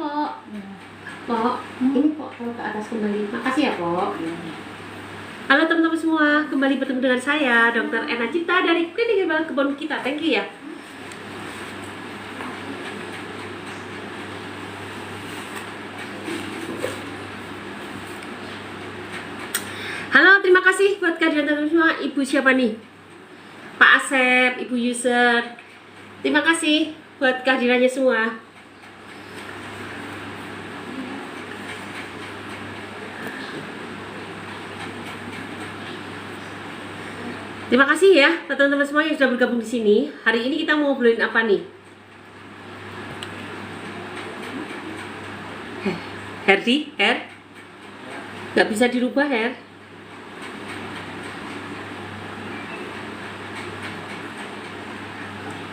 Pok. Pok, ini Pok kalau ke atas kembali. Makasih ya Pok. Halo teman-teman semua, kembali bertemu dengan saya Dr. Ena Cipta dari Klinik Herbal Kebun Kita. Thank you ya. Halo, terima kasih buat kehadiran teman-teman semua. Ibu siapa nih? Pak Asep, Ibu User. Terima kasih buat kehadirannya semua. Terima kasih ya teman-teman semua yang sudah bergabung di sini. Hari ini kita mau ngobrolin apa nih? Herdi, nggak bisa dirubah Her.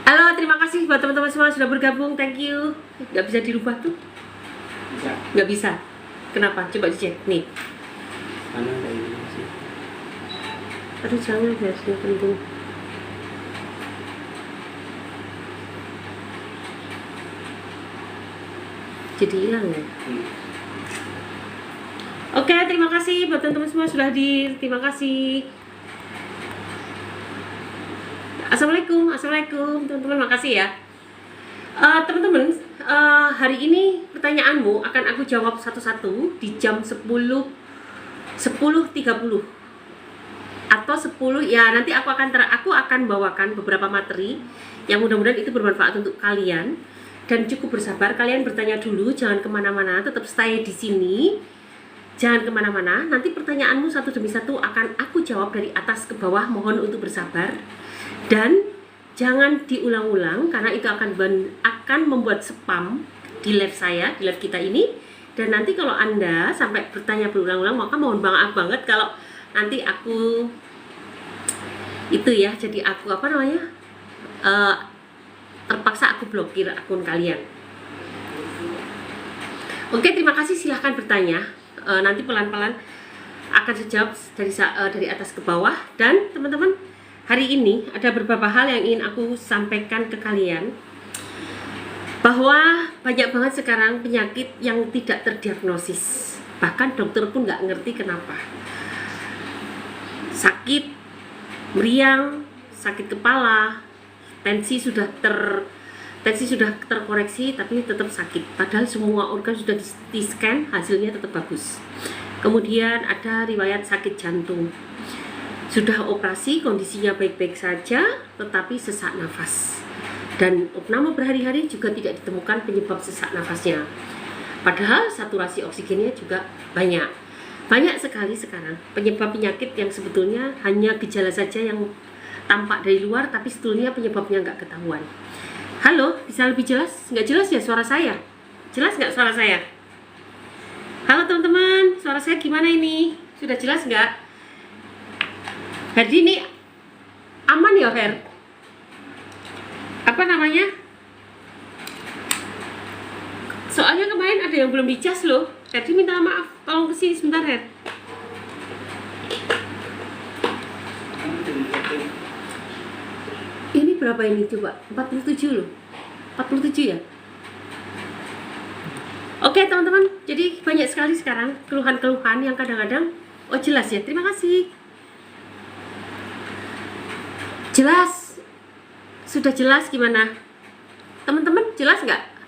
Halo, terima kasih buat teman-teman semua yang sudah bergabung. Thank you. Nggak bisa dirubah tuh? Bisa. Nggak bisa. Kenapa? Coba dicek nih. Mana ada ini sih? Aduh jangan, harusnya penting. Jadi hilang ya. Oke, terima kasih buat teman-teman semua sudah hadir. Terima kasih. Assalamualaikum teman-teman, makasih ya. Teman-teman, hari ini pertanyaanmu akan aku jawab satu-satu di jam 10.30 atau 10 ya. Nanti aku akan bawakan beberapa materi yang mudah-mudahan itu bermanfaat untuk kalian, dan cukup bersabar. Kalian bertanya dulu, jangan kemana-mana, tetap stay di sini, jangan kemana-mana. Nanti pertanyaanmu satu demi satu akan aku jawab dari atas ke bawah. Mohon untuk bersabar dan jangan diulang-ulang karena itu akan membuat spam di live saya, di live kita ini. Dan nanti kalau Anda sampai bertanya berulang-ulang, maka mohon maaf banget kalau nanti aku itu ya, jadi aku terpaksa aku blokir akun kalian. Oke, terima kasih, silahkan bertanya. Nanti pelan-pelan akan saya jawab dari atas ke bawah. Dan teman-teman, hari ini ada beberapa hal yang ingin aku sampaikan ke kalian, bahwa banyak banget sekarang penyakit yang tidak terdiagnosis, bahkan dokter pun nggak ngerti kenapa. Sakit meriang, sakit kepala, tensi sudah terkoreksi tapi tetap sakit, padahal semua organ sudah di scan, hasilnya tetap bagus. Kemudian ada riwayat sakit jantung, sudah operasi, kondisinya baik-baik saja, tetapi sesak nafas. Dan opname berhari-hari juga tidak ditemukan penyebab sesak nafasnya. Padahal saturasi oksigennya juga banyak. Banyak sekali sekarang penyebab penyakit yang sebetulnya hanya gejala saja yang tampak dari luar, tapi sebetulnya penyebabnya nggak ketahuan. Halo, bisa lebih jelas? Nggak jelas ya suara saya? Jelas nggak suara saya? Halo teman-teman, suara saya gimana ini? Sudah jelas nggak? Herdi ini aman ya Her? Apa namanya? Soalnya kemarin ada yang belum dicas loh. Herdi minta maaf, tolong kesini sebentar Her. Ini berapa ini coba? 47 loh. 47 ya? Oke teman-teman, jadi banyak sekali sekarang keluhan-keluhan yang kadang-kadang jelas ya, terima kasih. Jelas? Sudah jelas gimana? Teman-teman jelas nggak?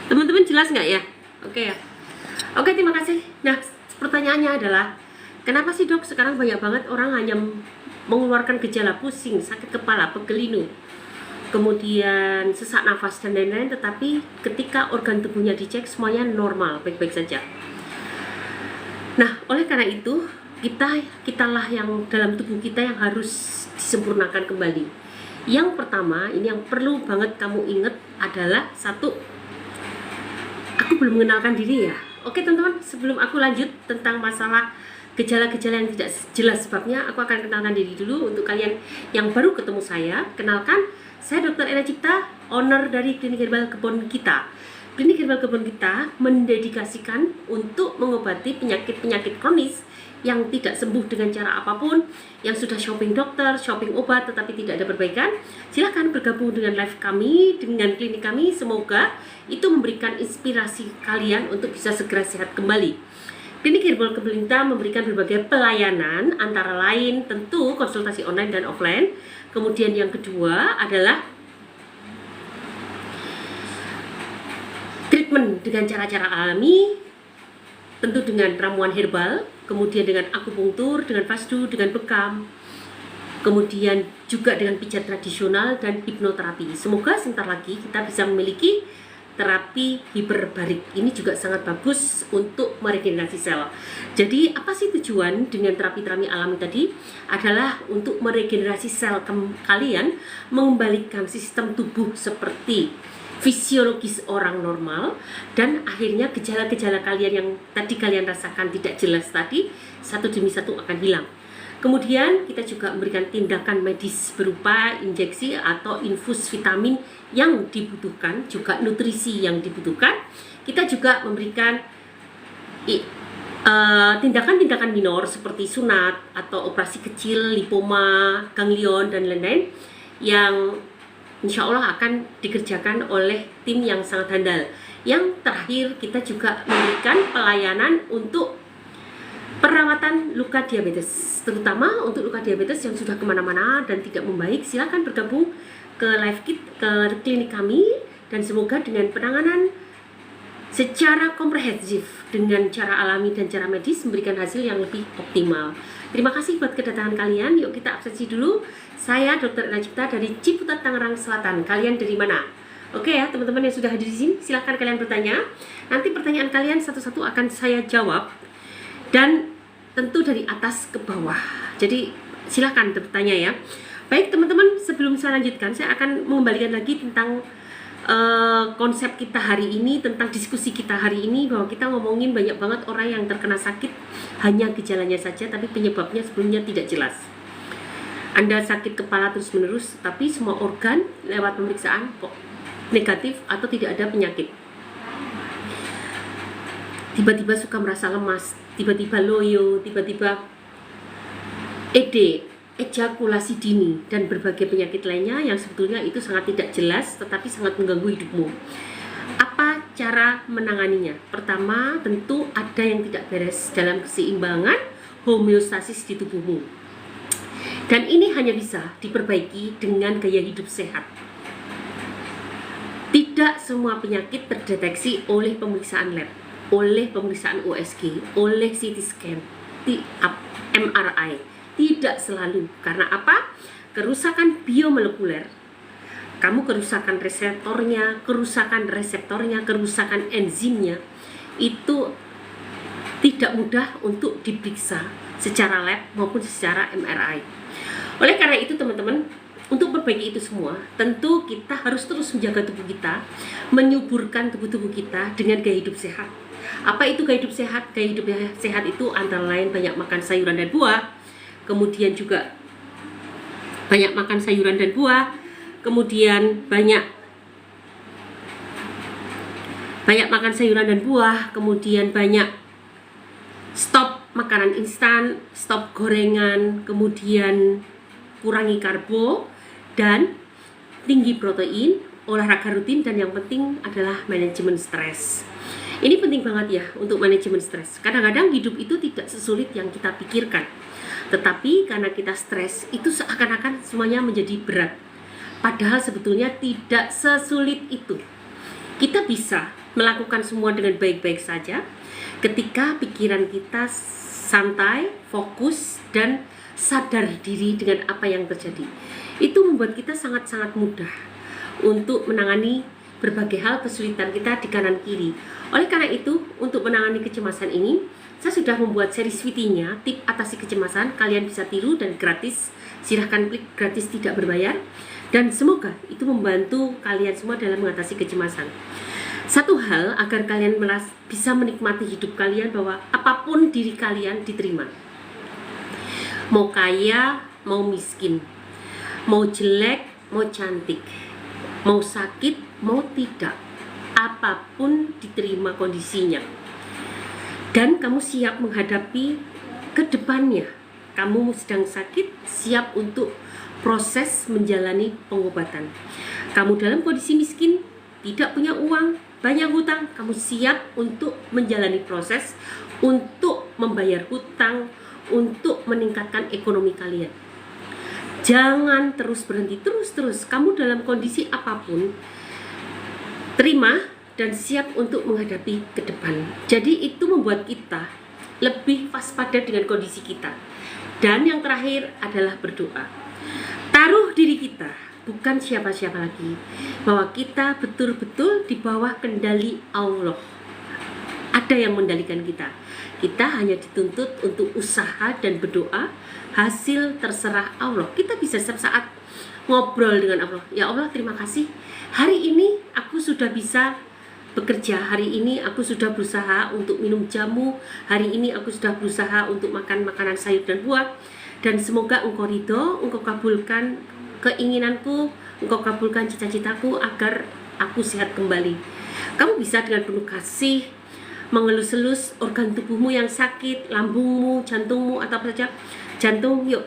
Teman-teman jelas nggak ya? Oke ya. Oke, terima kasih. Nah, pertanyaannya adalah, kenapa sih dok sekarang banyak banget orang hanya mengeluarkan gejala pusing, sakit kepala, pegel linu, kemudian sesak nafas dan lain-lain, tetapi ketika organ tubuhnya dicek semuanya normal, baik-baik saja. Nah, oleh karena itu kitalah yang dalam tubuh kita yang harus disempurnakan kembali. Yang pertama, ini yang perlu banget kamu ingat adalah satu, aku belum mengenalkan diri ya. Oke teman-teman, sebelum aku lanjut tentang masalah gejala-gejala yang tidak jelas sebabnya, aku akan kenalkan diri dulu untuk kalian yang baru ketemu saya. Kenalkan, saya Dr. Ena Cipta, owner dari Klinik Herbal Kebun Kita. Klinik Herbal Kebun Kita mendedikasikan untuk mengobati penyakit-penyakit kronis yang tidak sembuh dengan cara apapun, yang sudah shopping dokter, shopping obat tetapi tidak ada perbaikan, silahkan bergabung dengan live kami, dengan klinik kami. Semoga itu memberikan inspirasi kalian untuk bisa segera sehat kembali. Klinik Herbal Kebelintang memberikan berbagai pelayanan, antara lain tentu konsultasi online dan offline. Kemudian yang kedua adalah treatment dengan cara-cara alami, tentu dengan ramuan herbal, kemudian dengan akupunktur, dengan fasdu, dengan bekam, kemudian juga dengan pijat tradisional dan hipnoterapi. Semoga sebentar lagi kita bisa memiliki terapi hiperbarik. Ini juga sangat bagus untuk meregenerasi sel. Jadi apa sih tujuan dengan terapi-terapi alami tadi? Adalah untuk meregenerasi sel kalian, mengembalikan sistem tubuh seperti fisiologis orang normal, dan akhirnya gejala-gejala kalian yang tadi kalian rasakan tidak jelas tadi satu demi satu akan hilang. Kemudian kita juga memberikan tindakan medis berupa injeksi atau infus vitamin yang dibutuhkan, juga nutrisi yang dibutuhkan. Kita juga memberikan tindakan-tindakan minor seperti sunat atau operasi kecil, lipoma, ganglion, dan lain-lain yang insya Allah akan dikerjakan oleh tim yang sangat handal. Yang terakhir, kita juga memberikan pelayanan untuk perawatan luka diabetes, terutama untuk luka diabetes yang sudah kemana-mana dan tidak membaik. Silakan bergabung ke live kit, ke klinik kami, dan semoga dengan penanganan secara komprehensif dengan cara alami dan cara medis memberikan hasil yang lebih optimal. Terima kasih buat kedatangan kalian. Yuk kita absensi dulu. Saya Dr. Ena Cipta dari Ciputat, Tangerang Selatan. Kalian dari mana? Oke ya teman-teman yang sudah hadir di sini, silahkan kalian bertanya. Nanti pertanyaan kalian satu-satu akan saya jawab, dan tentu dari atas ke bawah. Jadi silahkan bertanya ya. Baik teman-teman, sebelum saya lanjutkan, saya akan mengembalikan lagi tentang konsep kita hari ini, tentang diskusi kita hari ini, bahwa kita ngomongin banyak banget orang yang terkena sakit hanya gejalanya saja, tapi penyebabnya sebelumnya tidak jelas. Anda sakit kepala terus menerus, tapi semua organ lewat pemeriksaan kok negatif atau tidak ada penyakit. Tiba-tiba suka merasa lemas, tiba-tiba loyo, tiba-tiba ED, ejakulasi dini, dan berbagai penyakit lainnya yang sebetulnya itu sangat tidak jelas tetapi sangat mengganggu hidupmu. Apa cara menanganinya? Pertama, tentu ada yang tidak beres dalam keseimbangan homeostasis di tubuhmu. Dan ini hanya bisa diperbaiki dengan gaya hidup sehat. Tidak semua penyakit terdeteksi oleh pemeriksaan lab, oleh pemeriksaan USG, oleh CT scan, MRI. Tidak selalu. Karena apa? Kerusakan biomolekuler. Kamu kerusakan reseptornya, kerusakan enzimnya, itu tidak mudah untuk diperiksa secara lab maupun secara MRI. Oleh karena itu teman-teman, untuk memperbaiki itu semua, tentu kita harus terus menjaga tubuh kita, menyuburkan tubuh kita dengan gaya hidup sehat. Apa itu gaya hidup sehat? Gaya hidup sehat itu antara lain banyak makan sayuran dan buah, kemudian juga banyak makan sayuran dan buah, kemudian banyak makan sayuran dan buah, kemudian banyak stop makanan instan, stop gorengan, kemudian kurangi karbo, dan tinggi protein, olahraga rutin, dan yang penting adalah manajemen stres. Ini penting banget ya untuk manajemen stres. Kadang-kadang hidup itu tidak sesulit yang kita pikirkan, tetapi karena kita stres itu seakan-akan semuanya menjadi berat. Padahal sebetulnya tidak sesulit itu. Kita bisa melakukan semua dengan baik-baik saja ketika pikiran kita santai, fokus, dan sadar diri dengan apa yang terjadi. Itu membuat kita sangat-sangat mudah untuk menangani berbagai hal kesulitan kita di kanan kiri. Oleh karena itu, untuk menangani kecemasan ini, saya sudah membuat seri Sweety-nya, tip atasi kecemasan. Kalian bisa tiru dan gratis. Silahkan klik gratis tidak berbayar. Dan semoga itu membantu kalian semua dalam mengatasi kecemasan. Satu hal agar kalian bisa menikmati hidup kalian, bahwa apapun diri kalian diterima. Mau kaya, mau miskin, mau jelek, mau cantik, mau sakit, mau tidak, apapun diterima kondisinya. Dan kamu siap menghadapi kedepannya kamu sedang sakit, siap untuk proses menjalani pengobatan. Kamu dalam kondisi miskin, tidak punya uang, banyak hutang, kamu siap untuk menjalani proses untuk membayar hutang, untuk meningkatkan ekonomi kalian. Jangan terus berhenti, terus. Kamu dalam kondisi apapun, terima dan siap untuk menghadapi ke depan. Jadi itu membuat kita lebih waspada dengan kondisi kita. Dan yang terakhir adalah berdoa. Taruh diri kita, bukan siapa-siapa lagi, bahwa kita betul-betul di bawah kendali Allah. Ada yang mendalikan kita. Kita hanya dituntut untuk usaha dan berdoa. Hasil terserah Allah. Kita bisa setiap saat ngobrol dengan Allah. Ya Allah, terima kasih. Hari ini aku sudah bisa bekerja. Hari ini aku sudah berusaha untuk minum jamu. Hari ini aku sudah berusaha untuk makan makanan sayur dan buah. Dan semoga Engkau ridho, Engkau kabulkan keinginanku, Engkau kabulkan cita-citaku agar aku sehat kembali. Kamu bisa dengan penuh kasih mengelus-elus organ tubuhmu yang sakit, lambungmu, jantungmu, atau apa saja. Jantung, yuk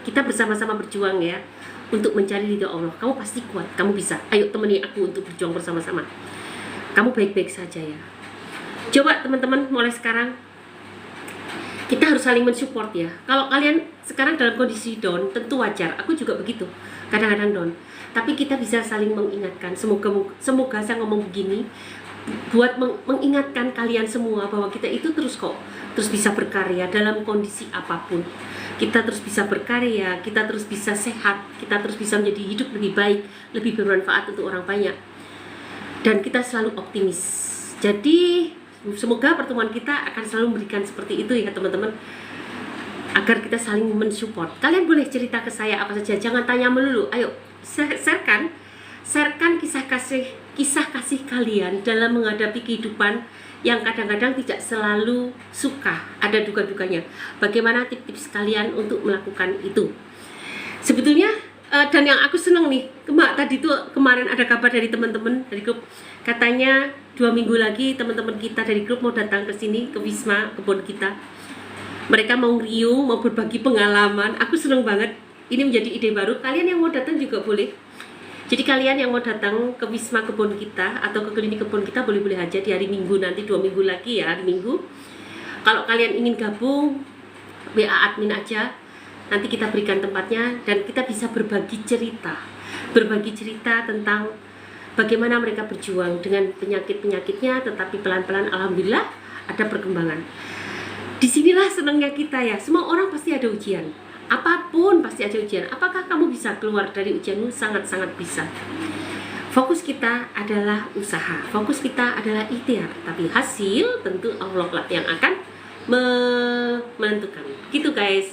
kita bersama-sama berjuang ya untuk mencari ridho Allah. Kamu pasti kuat, kamu bisa. Ayo temani aku untuk berjuang bersama-sama. Kamu baik-baik saja ya. Coba teman-teman mulai sekarang kita harus saling mensupport ya. Kalau kalian sekarang dalam kondisi down, tentu wajar. Aku juga begitu, kadang-kadang down. Tapi kita bisa saling mengingatkan. Semoga saya ngomong begini buat mengingatkan kalian semua bahwa kita itu terus bisa berkarya dalam kondisi apapun. Kita terus bisa berkarya, kita terus bisa sehat, kita terus bisa menjadi hidup lebih baik, lebih bermanfaat untuk orang banyak. Dan kita selalu optimis. Jadi semoga pertemuan kita akan selalu memberikan seperti itu ya teman-teman, agar kita saling mensupport. Kalian boleh cerita ke saya apa saja, jangan tanya melulu. Ayo sharekan kisah kasih kalian dalam menghadapi kehidupan yang kadang-kadang tidak selalu suka, ada duga-duganya. Bagaimana tips-tips kalian untuk melakukan itu? Sebetulnya dan yang aku seneng nih, tadi tuh kemarin ada kabar dari teman-teman dari grup, katanya 2 minggu lagi teman-teman kita dari grup mau datang ke sini, ke Wisma kebun kita. Mereka mau riung, mau berbagi pengalaman. Aku seneng banget. Ini menjadi ide baru. Kalian yang mau datang juga boleh. Jadi kalian yang mau datang ke Wisma kebun kita atau ke klinik kebun kita boleh-boleh aja di hari Minggu nanti, 2 minggu lagi ya, hari Minggu. Kalau kalian ingin gabung, WA admin aja. Nanti kita berikan tempatnya dan kita bisa berbagi cerita tentang bagaimana mereka berjuang dengan penyakit-penyakitnya, tetapi pelan-pelan alhamdulillah ada perkembangan. Disinilah senangnya kita ya. Semua orang pasti ada ujian. Apapun pasti ada ujian. Apakah kamu bisa keluar dari ujianmu? Sangat-sangat bisa. Fokus kita adalah usaha. Fokus kita adalah ikhtiar. Tapi hasil tentu Allah lah yang akan menentukan. Gitu guys.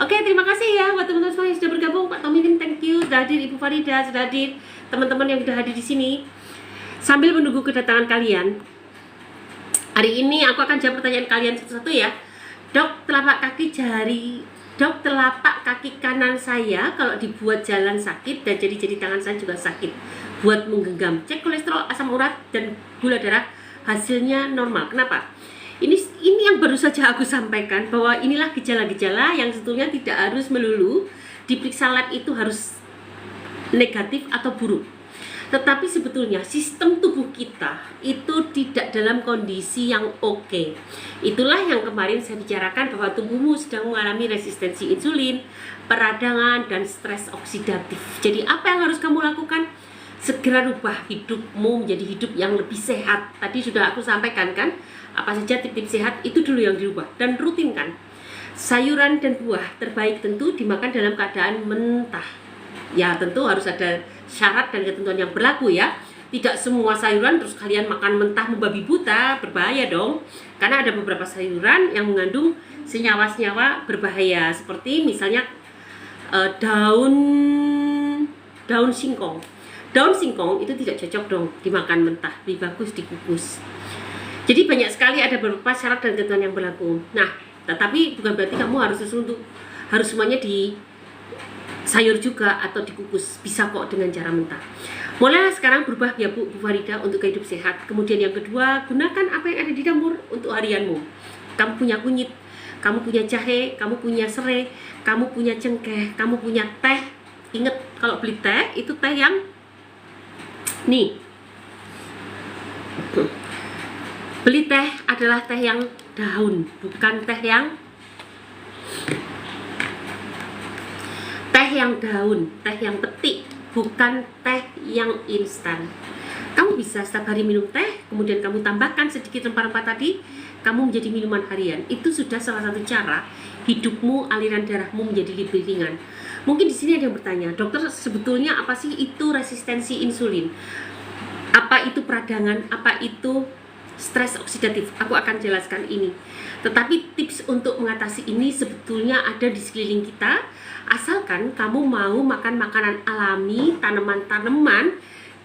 Oke, terima kasih ya buat teman-teman semua yang sudah bergabung. Pak Tomirin, thank you. Sudah hadir, Ibu Farida sudah hadir. Teman-teman yang sudah hadir di sini. Sambil menunggu kedatangan kalian, hari ini aku akan jawab pertanyaan kalian satu-satu ya. Dok, telapak kaki kanan saya kalau dibuat jalan sakit dan jadi tangan saya juga sakit. Buat menggenggam. Cek kolesterol, asam urat dan gula darah, hasilnya normal. Kenapa? Ini yang baru saja aku sampaikan, bahwa inilah gejala-gejala yang sebetulnya tidak harus melulu diperiksa lab itu harus negatif atau buruk. Tetapi sebetulnya sistem tubuh kita itu tidak dalam kondisi yang oke. Itulah yang kemarin saya bicarakan, bahwa tubuhmu sedang mengalami resistensi insulin, peradangan, dan stres oksidatif. Jadi apa yang harus kamu lakukan? Segera rubah hidupmu menjadi hidup yang lebih sehat. Tadi sudah aku sampaikan kan, apa saja tips-tips sehat itu dulu yang dirubah dan rutinkan. Sayuran dan buah terbaik tentu dimakan dalam keadaan mentah. Ya tentu harus ada syarat dan ketentuan yang berlaku ya. Tidak semua sayuran terus kalian makan mentah membabi buta, berbahaya dong. Karena ada beberapa sayuran yang mengandung senyawa-senyawa berbahaya, seperti misalnya daun singkong. Daun singkong itu tidak cocok dong dimakan mentah, lebih bagus dikukus. Jadi banyak sekali ada beberapa syarat dan ketentuan yang berlaku. Nah, tetapi bukan berarti kamu harus semuanya di sayur juga atau dikukus. Bisa kok dengan cara mentah. Mulailah sekarang berubah ya Bu Farida untuk hidup sehat. Kemudian yang kedua, gunakan apa yang ada di dapur untuk harianmu. Kamu punya kunyit, kamu punya jahe, kamu punya serai, kamu punya cengkeh, kamu punya teh. Ingat, kalau beli teh itu teh yang nih, beli teh adalah teh yang daun, bukan teh yang daun, teh yang petik, bukan teh yang instan. Kamu bisa setiap hari minum teh, kemudian kamu tambahkan sedikit rempah-rempah tadi, kamu menjadi minuman harian. Itu sudah salah satu cara hidupmu, aliran darahmu menjadi lebih ringan. Mungkin di sini ada yang bertanya, dokter, sebetulnya apa sih itu resistensi insulin? Apa itu peradangan? Apa itu stres oksidatif? Aku akan jelaskan ini. Tetapi tips untuk mengatasi ini sebetulnya ada di sekeliling kita, asalkan kamu mau makan makanan alami, tanaman-tanaman,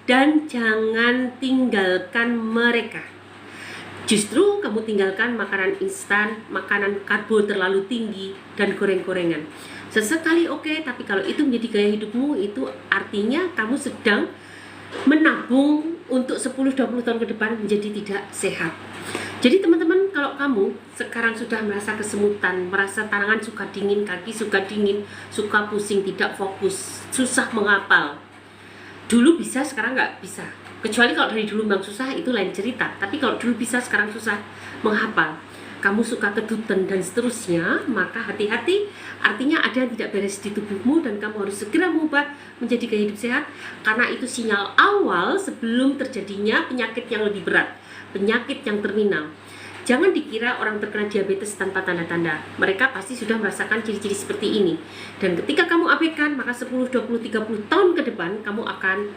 dan jangan tinggalkan mereka. Justru kamu tinggalkan makanan instan, makanan karbo terlalu tinggi, dan goreng-gorengan. Sesekali oke, tapi kalau itu menjadi gaya hidupmu, itu artinya kamu sedang menabung untuk 10-20 tahun ke depan menjadi tidak sehat. Jadi teman-teman, kalau kamu sekarang sudah merasa kesemutan, merasa tangan suka dingin, kaki suka dingin, suka pusing, tidak fokus, susah menghafal, dulu bisa, sekarang nggak bisa. Kecuali kalau dari dulu memang susah, itu lain cerita. Tapi kalau dulu bisa, sekarang susah menghafal, kamu suka kedutan dan seterusnya, maka hati-hati. Artinya ada yang tidak beres di tubuhmu dan kamu harus segera mengubah menjadi gaya hidup sehat, karena itu sinyal awal sebelum terjadinya penyakit yang lebih berat, penyakit yang terminal. Jangan dikira orang terkena diabetes tanpa tanda-tanda. Mereka pasti sudah merasakan ciri-ciri seperti ini. Dan ketika kamu abaikan, maka 10, 20, 30 tahun ke depan kamu akan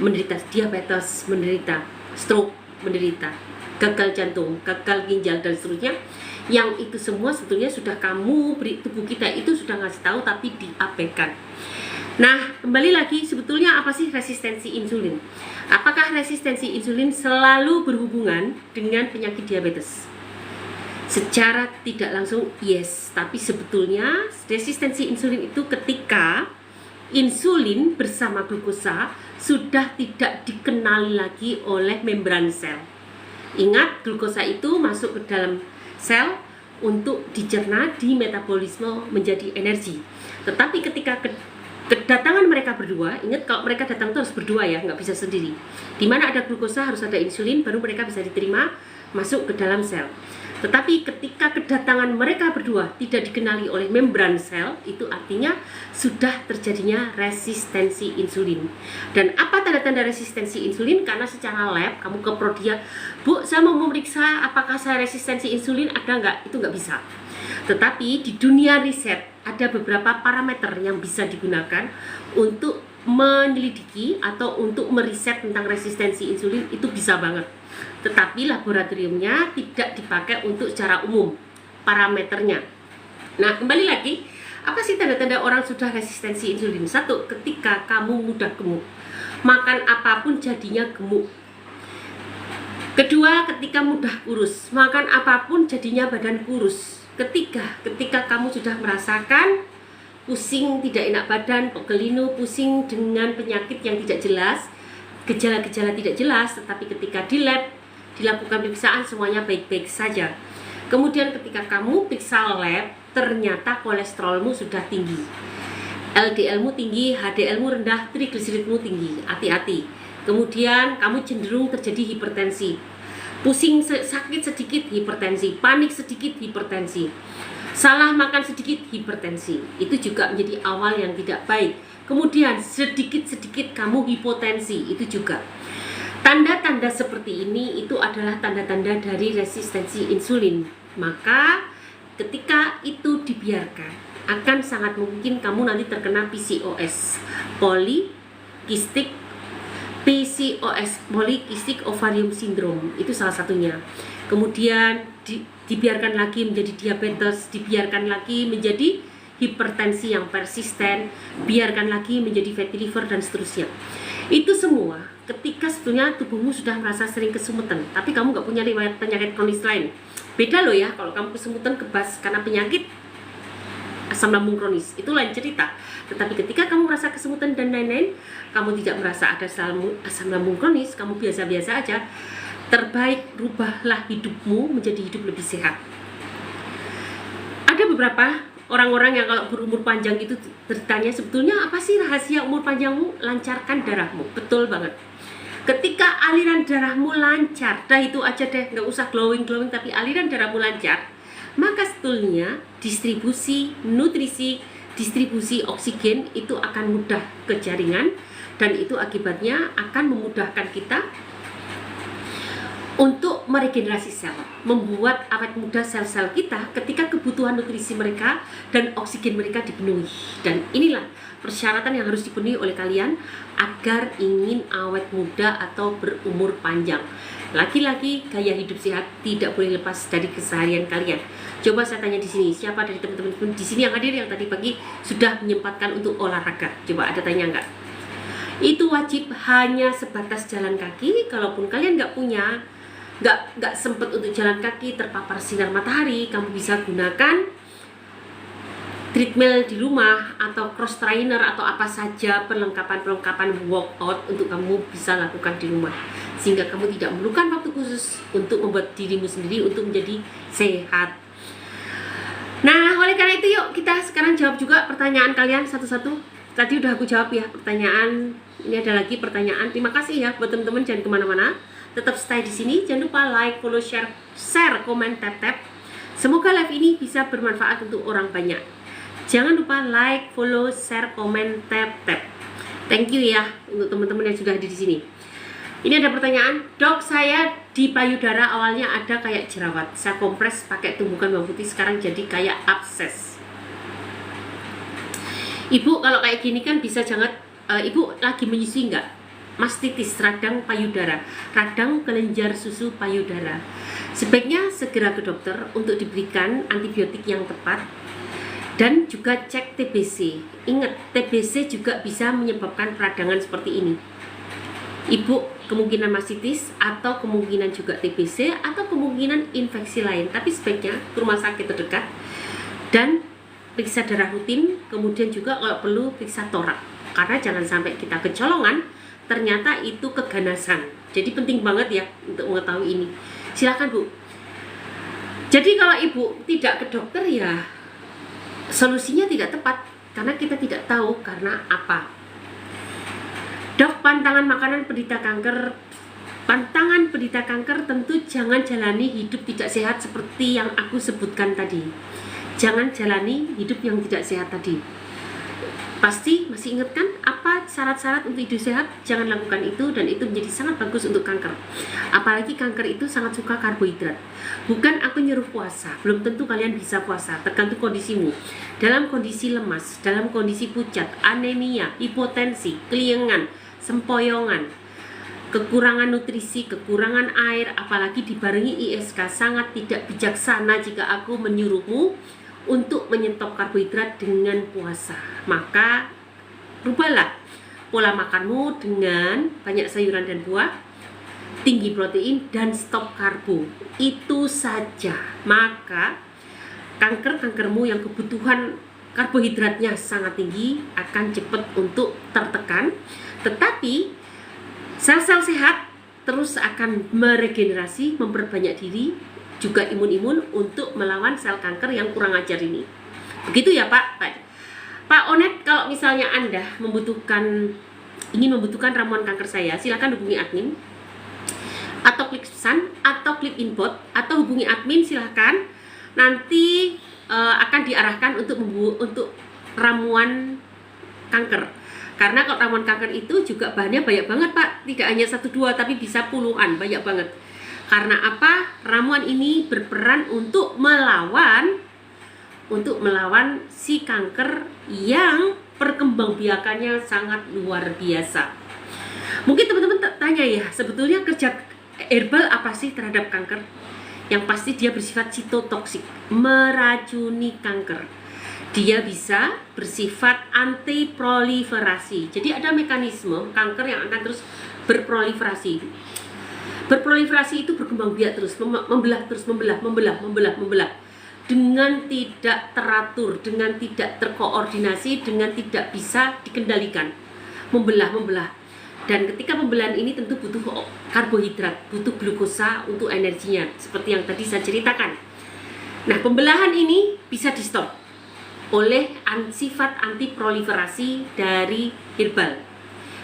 menderita diabetes, menderita stroke, menderita gagal jantung, gagal ginjal, dan seterusnya. Yang itu semua sebetulnya sudah kamu beri, tubuh kita itu sudah ngasih tahu tapi diabaikan. Nah, kembali lagi, sebetulnya apa sih resistensi insulin? Apakah resistensi insulin selalu berhubungan dengan penyakit diabetes? Secara tidak langsung yes, tapi sebetulnya resistensi insulin itu ketika insulin bersama glukosa sudah tidak dikenali lagi oleh membran sel. Ingat, glukosa itu masuk ke dalam sel untuk dicerna, di metabolisme menjadi energi. Tetapi ketika kedatangan mereka berdua, ingat kalau mereka datang itu harus berdua ya, nggak bisa sendiri. Di mana ada glukosa harus ada insulin, baru mereka bisa diterima masuk ke dalam sel. Tetapi ketika kedatangan mereka berdua tidak dikenali oleh membran sel, itu artinya sudah terjadinya resistensi insulin. Dan apa tanda-tanda resistensi insulin? Karena secara lab, kamu ke Prodia, Bu, saya mau memeriksa apakah saya resistensi insulin, ada nggak? Itu nggak bisa. Tetapi di dunia riset, ada beberapa parameter yang bisa digunakan untuk menyelidiki atau untuk meriset tentang resistensi insulin, itu bisa banget. Tetapi laboratoriumnya tidak dipakai untuk secara umum parameternya. Nah, kembali lagi, apa sih tanda-tanda orang sudah resistensi insulin? Satu, ketika kamu mudah gemuk, makan apapun jadinya gemuk. Kedua, ketika mudah kurus, makan apapun jadinya badan kurus. Ketiga, ketika kamu sudah merasakan pusing, tidak enak badan, pegelinu, pusing dengan penyakit yang tidak jelas, gejala-gejala tidak jelas, tetapi ketika di lab dilakukan pemeriksaan semuanya baik-baik saja. Kemudian ketika kamu periksa lab, ternyata kolesterolmu sudah tinggi, LDL-mu tinggi, HDL-mu rendah, trigliseridmu tinggi, hati-hati. Kemudian kamu cenderung terjadi hipertensi, pusing sakit sedikit hipertensi, panik sedikit hipertensi, salah makan sedikit hipertensi. Itu juga menjadi awal yang tidak baik. Kemudian sedikit-sedikit kamu hipotensi, itu juga. Tanda-tanda seperti ini itu adalah tanda-tanda dari resistensi insulin. Maka ketika itu dibiarkan, akan sangat mungkin kamu nanti terkena PCOS, polycystic ovarium syndrome, itu salah satunya. Kemudian dibiarkan lagi menjadi diabetes, dibiarkan lagi menjadi hipertensi yang persisten, biarkan lagi menjadi fatty liver, dan seterusnya. Itu semua ketika sebetulnya tubuhmu sudah merasa sering kesemutan, tapi kamu nggak punya riwayat penyakit kronis lain. Beda loh ya, kalau kamu kesemutan kebas karena penyakit asam lambung kronis, itu lain cerita. Tetapi ketika kamu merasa kesemutan dan lain-lain, kamu tidak merasa ada asam lambung kronis, kamu biasa-biasa aja, terbaik rubahlah hidupmu menjadi hidup lebih sehat. beberapa orang-orang yang kalau berumur panjang itu bertanya, sebetulnya apa sih rahasia umur panjangmu? Lancarkan darahmu. Betul banget. Ketika aliran darahmu lancar, dah itu aja deh, nggak usah glowing-glowing, tapi aliran darahmu lancar, maka sebetulnya distribusi nutrisi, distribusi oksigen itu akan mudah ke jaringan, dan itu akibatnya akan memudahkan kita untuk meregenerasi sel, membuat awet muda sel-sel kita ketika kebutuhan nutrisi mereka dan oksigen mereka dipenuhi. Dan inilah persyaratan yang harus dipenuhi oleh kalian agar ingin awet muda atau berumur panjang. Lagi-lagi gaya hidup sehat tidak boleh lepas dari keseharian kalian. Coba saya tanya di sini, siapa dari teman-teman di sini yang hadir yang tadi pagi sudah menyempatkan untuk olahraga? Coba ada tanya nggak? Itu wajib hanya sebatas jalan kaki. Kalaupun kalian nggak punya, nggak sempet untuk jalan kaki terpapar sinar matahari, kamu bisa gunakan treadmill di rumah atau cross trainer atau apa saja perlengkapan workout untuk kamu bisa lakukan di rumah, sehingga kamu tidak memerlukan waktu khusus untuk membuat dirimu sendiri untuk menjadi sehat. Nah, oleh karena itu yuk kita sekarang jawab juga pertanyaan kalian satu-satu. Tadi udah aku jawab ya pertanyaan. Ini ada lagi pertanyaan. Terima kasih ya buat teman-teman, jangan kemana-mana. Tetap stay di sini. Jangan lupa like, follow, share, komen, tap. Semoga live ini bisa bermanfaat untuk orang banyak. Jangan lupa like, follow, share, komen, tap. Thank you ya untuk teman-teman yang sudah hadir di sini. Ini ada pertanyaan, dok, saya di payudara awalnya ada kayak jerawat. Saya kompres pakai tumbukan bawang putih, sekarang jadi kayak abses. Ibu kalau kayak gini kan bisa jangan, ibu lagi menyusui nggak? Mastitis, radang payudara, radang kelenjar susu payudara. Sebaiknya segera ke dokter untuk diberikan antibiotik yang tepat dan juga cek TBC. Ingat, TBC juga bisa menyebabkan peradangan seperti ini. Ibu kemungkinan mastitis atau kemungkinan juga TBC atau kemungkinan infeksi lain, tapi sebaiknya ke rumah sakit terdekat dan periksa darah rutin, kemudian juga kalau perlu periksa torak, karena jangan sampai kita kecolongan ternyata itu keganasan. Jadi penting banget ya untuk mengetahui ini. Silakan Bu. Jadi kalau ibu tidak ke dokter ya solusinya tidak tepat, karena kita tidak tahu karena apa. Dok, pantangan penderita kanker tentu jangan jalani hidup tidak sehat seperti yang aku sebutkan tadi. Jangan jalani hidup yang tidak sehat tadi. Pasti masih ingat kan apa syarat-syarat untuk hidup sehat? Jangan lakukan itu, dan itu menjadi sangat bagus untuk kanker. Apalagi kanker itu sangat suka karbohidrat. Bukan aku nyuruh puasa, belum tentu kalian bisa puasa, tergantung kondisimu. Dalam kondisi lemas, dalam kondisi pucat, anemia, hipotensi, keliengan, sempoyongan, kekurangan nutrisi, kekurangan air, apalagi dibarengi ISK, sangat tidak bijaksana jika aku menyuruhmu untuk menyetop karbohidrat dengan puasa. Maka rubahlah pola makanmu dengan banyak sayuran dan buah, tinggi protein, dan stop karbo. Itu saja. Maka kankermu yang kebutuhan karbohidratnya sangat tinggi akan cepat untuk tertekan. Tetapi sel-sel sehat terus akan meregenerasi, memperbanyak diri, juga imun untuk melawan sel kanker yang kurang ajar ini. Begitu ya Pak Onet, kalau misalnya Anda ingin membutuhkan ramuan kanker saya, silakan hubungi admin atau klik pesan atau klik inbox atau hubungi admin, silakan. Nanti akan diarahkan untuk ramuan kanker. Karena kalau ramuan kanker itu juga bahannya banyak banget Pak, tidak hanya 1-2 tapi bisa puluhan, banyak banget. Karena apa? Ramuan ini berperan untuk melawan si kanker yang perkembangbiakannya sangat luar biasa. Mungkin teman-teman tanya ya, sebetulnya kerja herbal apa sih terhadap kanker? Yang pasti dia bersifat sitotoksik, meracuni kanker. Dia bisa bersifat anti proliferasi. Jadi ada mekanisme kanker yang akan terus berproliferasi. Berproliferasi itu berkembang biak terus, membelah dengan tidak teratur, dengan tidak terkoordinasi, dengan tidak bisa dikendalikan. Membelah. Dan ketika pembelahan ini tentu butuh karbohidrat, butuh glukosa untuk energinya, seperti yang tadi saya ceritakan. Nah, pembelahan ini bisa di stop oleh sifat antiproliferasi dari herbal.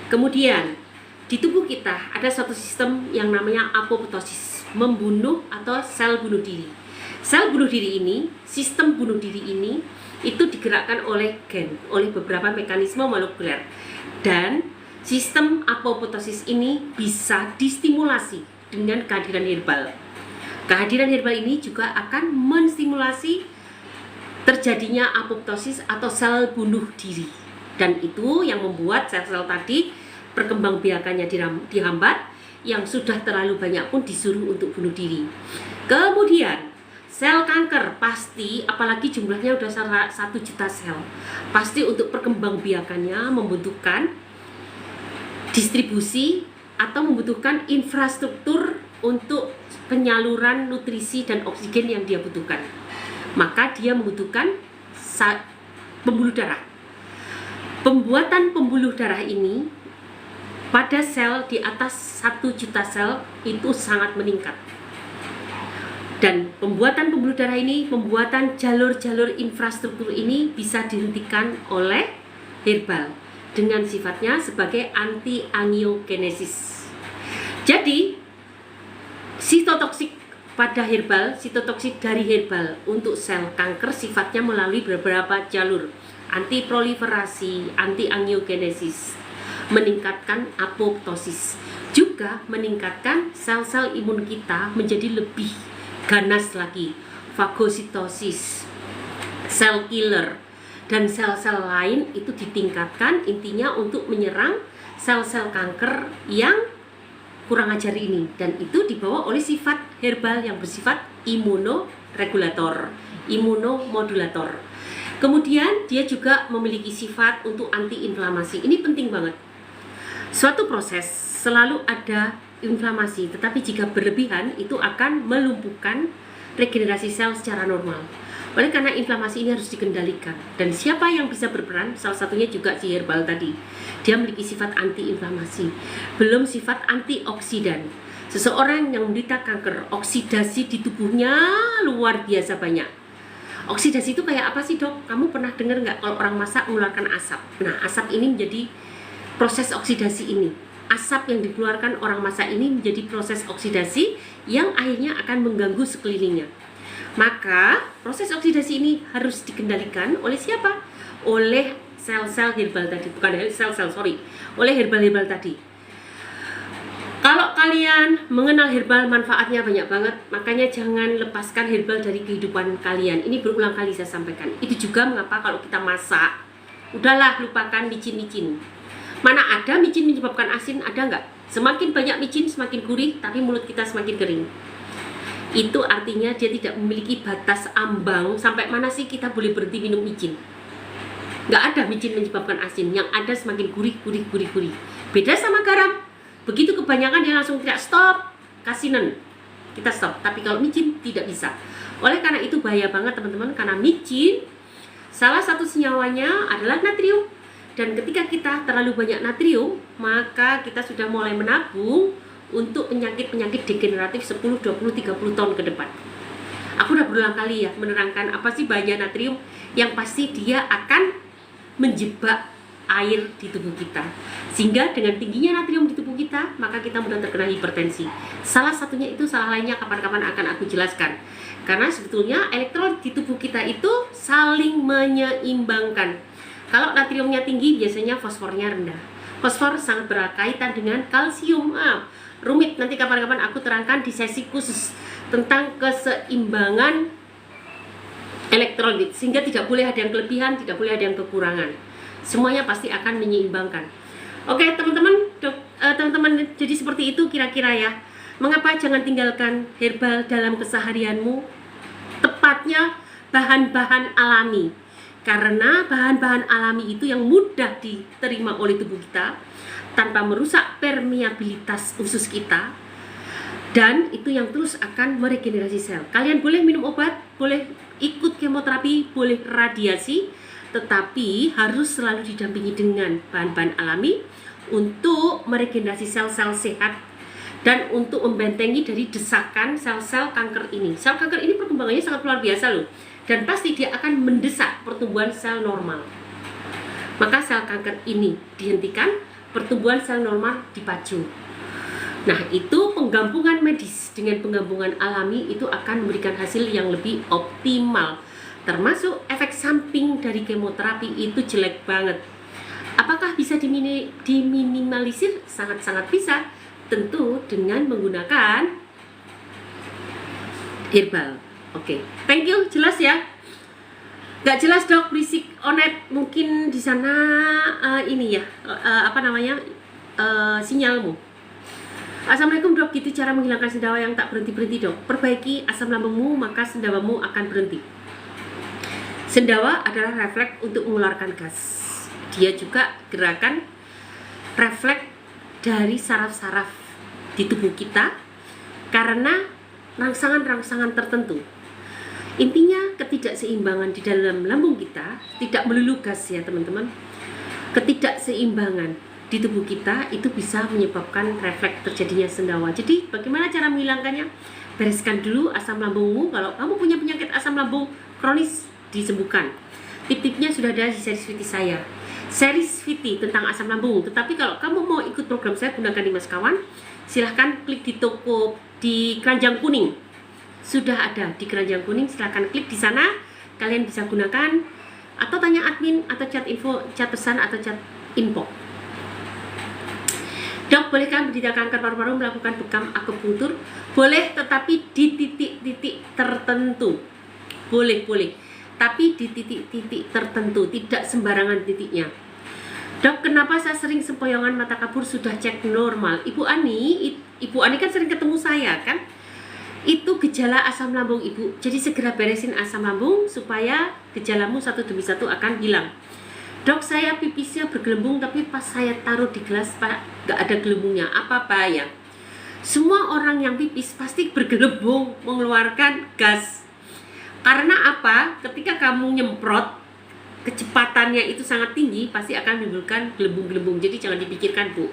Kemudian di tubuh kita ada suatu sistem yang namanya apoptosis, membunuh atau sel bunuh diri. Sel bunuh diri ini, sistem bunuh diri ini itu digerakkan oleh gen, oleh beberapa mekanisme molekuler. Dan sistem apoptosis ini bisa distimulasi dengan kehadiran herbal. Kehadiran herbal ini juga akan menstimulasi terjadinya apoptosis atau sel bunuh diri, dan itu yang membuat sel-sel tadi perkembangbiakannya dihambat, yang sudah terlalu banyak pun disuruh untuk bunuh diri. Kemudian sel kanker pasti, apalagi jumlahnya udah 1 juta sel, pasti untuk perkembangbiakannya membutuhkan distribusi atau membutuhkan infrastruktur untuk penyaluran nutrisi dan oksigen yang dia butuhkan. Maka dia membutuhkan pembuluh darah. Pembuatan pembuluh darah ini pada sel di atas 1 juta sel itu sangat meningkat. Dan pembuatan pembuluh darah ini, pembuatan jalur-jalur infrastruktur ini bisa dihentikan oleh herbal dengan sifatnya sebagai anti-angiogenesis. Jadi sitotoksik pada herbal, sitotoksik dari herbal untuk sel kanker sifatnya melalui beberapa jalur: antiproliferasi, anti-angiogenesis, meningkatkan apoptosis, juga meningkatkan sel-sel imun kita menjadi lebih ganas lagi, fagositosis, sel killer, dan sel-sel lain itu ditingkatkan, intinya untuk menyerang sel-sel kanker yang kurang ajar ini, dan itu dibawa oleh sifat herbal yang bersifat imunoregulator, imunomodulator. Kemudian dia juga memiliki sifat untuk antiinflamasi. Ini penting banget. Suatu proses selalu ada inflamasi, tetapi jika berlebihan itu akan melumpuhkan regenerasi sel secara normal. Oleh karena inflamasi ini harus dikendalikan, dan siapa yang bisa berperan? Salah satunya juga si herbal tadi. Dia memiliki sifat antiinflamasi, belum sifat antioksidan. Seseorang yang menderita kanker, oksidasi di tubuhnya luar biasa banyak. Oksidasi itu kayak apa sih, Dok? Kamu pernah dengar nggak kalau orang masak mengeluarkan asap? Nah, asap ini menjadi proses oksidasi ini. Asap yang dikeluarkan orang masak ini menjadi proses oksidasi yang akhirnya akan mengganggu sekelilingnya. Maka proses oksidasi ini harus dikendalikan oleh siapa? Oleh sel-sel herbal tadi, bukan sel-sel, oleh herbal-herbal tadi. Kalau kalian mengenal herbal, manfaatnya banyak banget, makanya jangan lepaskan herbal dari kehidupan kalian. Ini berulang kali saya sampaikan. Itu juga mengapa kalau kita masak, udahlah lupakan micin-micin. Mana ada micin menyebabkan asin, ada nggak? Semakin banyak micin semakin gurih, tapi mulut kita semakin kering. Itu artinya dia tidak memiliki batas ambang sampai mana sih kita boleh berhenti minum micin. Nggak ada micin menyebabkan asin, yang ada semakin gurih. Beda sama garam, begitu kebanyakan dia langsung tidak stop, kasinan, kita stop. Tapi kalau micin tidak bisa. Oleh karena itu bahaya banget teman-teman, karena micin salah satu senyawanya adalah natrium. Dan ketika kita terlalu banyak natrium, maka kita sudah mulai menabung untuk penyakit-penyakit degeneratif 10, 20, 30 tahun ke depan. Aku udah berulang kali ya menerangkan apa sih bahaya natrium, yang pasti dia akan menjebak air di tubuh kita. Sehingga dengan tingginya natrium di tubuh kita, maka kita mudah terkena hipertensi. Salah satunya itu, salah lainnya kapan-kapan akan aku jelaskan. Karena sebetulnya elektrolit di tubuh kita itu saling menyeimbangkan. Kalau natriumnya tinggi, biasanya fosfornya rendah. Fosfor sangat berkaitan dengan kalsium. Rumit, nanti kapan-kapan aku terangkan di sesi khusus tentang keseimbangan elektrolit, sehingga tidak boleh ada yang kelebihan, tidak boleh ada yang kekurangan. Semuanya pasti akan menyeimbangkan. Oke teman-teman, jadi seperti itu kira-kira ya. Mengapa jangan tinggalkan herbal dalam keseharianmu? Tepatnya bahan-bahan alami. Karena bahan-bahan alami itu yang mudah diterima oleh tubuh kita, tanpa merusak permeabilitas usus kita, dan itu yang terus akan meregenerasi sel. Kalian boleh minum obat, boleh ikut kemoterapi, boleh radiasi, tetapi harus selalu didampingi dengan bahan-bahan alami untuk meregenerasi sel-sel sehat dan untuk membentengi dari desakan sel-sel kanker ini. Sel kanker ini perkembangannya sangat luar biasa loh, dan pasti dia akan mendesak pertumbuhan sel normal. Maka sel kanker ini dihentikan, pertumbuhan sel normal dipacu. Nah, itu penggabungan medis dengan penggabungan alami itu akan memberikan hasil yang lebih optimal. Termasuk efek samping dari kemoterapi itu jelek banget. Apakah bisa diminimalisir? Sangat-sangat bisa. Tentu dengan menggunakan herbal. Oke, thank you, jelas ya? Gak jelas dok, berisik onet mungkin di sana sinyalmu. Assalamualaikum dok, gitu cara menghilangkan sendawa yang tak berhenti-berhenti dok. Perbaiki asam lambungmu maka sendawamu akan berhenti. Sendawa adalah refleks untuk mengeluarkan gas. Dia juga gerakan refleks dari saraf-saraf di tubuh kita karena rangsangan-rangsangan tertentu. Intinya ketidakseimbangan di dalam lambung kita, tidak melulu gas ya teman-teman. Ketidakseimbangan di tubuh kita itu bisa menyebabkan refleks terjadinya sendawa. Jadi bagaimana cara menghilangkannya? Bereskan dulu asam lambungmu. Kalau kamu punya penyakit asam lambung kronis, disembuhkan. Tip-tipnya sudah ada di series VT saya. Series VT tentang asam lambung. Tetapi kalau kamu mau ikut program saya gunakan di Mas Kawan, silahkan klik di toko di keranjang kuning. Sudah ada di keranjang kuning, silahkan klik di sana. Kalian bisa gunakan atau tanya admin atau chat info, chat pesan atau chat info. Dok, bolehkah penderita kanker paru-paru melakukan bekam akupunktur? Boleh, tetapi di titik-titik tertentu. Boleh. Tapi di titik-titik tertentu, tidak sembarangan titiknya. Dok, kenapa saya sering sempoyongan mata kabur sudah cek normal? Ibu Ani kan sering ketemu saya kan? Itu gejala asam lambung ibu. Jadi segera beresin asam lambung supaya gejalamu satu demi satu akan hilang. Dok, saya pipisnya bergelembung tapi pas saya taruh di gelas pak gak ada gelembungnya. Apa ya? Semua orang yang pipis pasti bergelembung mengeluarkan gas. Karena apa? Ketika kamu nyemprot, kecepatannya itu sangat tinggi, pasti akan menimbulkan gelembung-gelembung. Jadi jangan dipikirkan bu.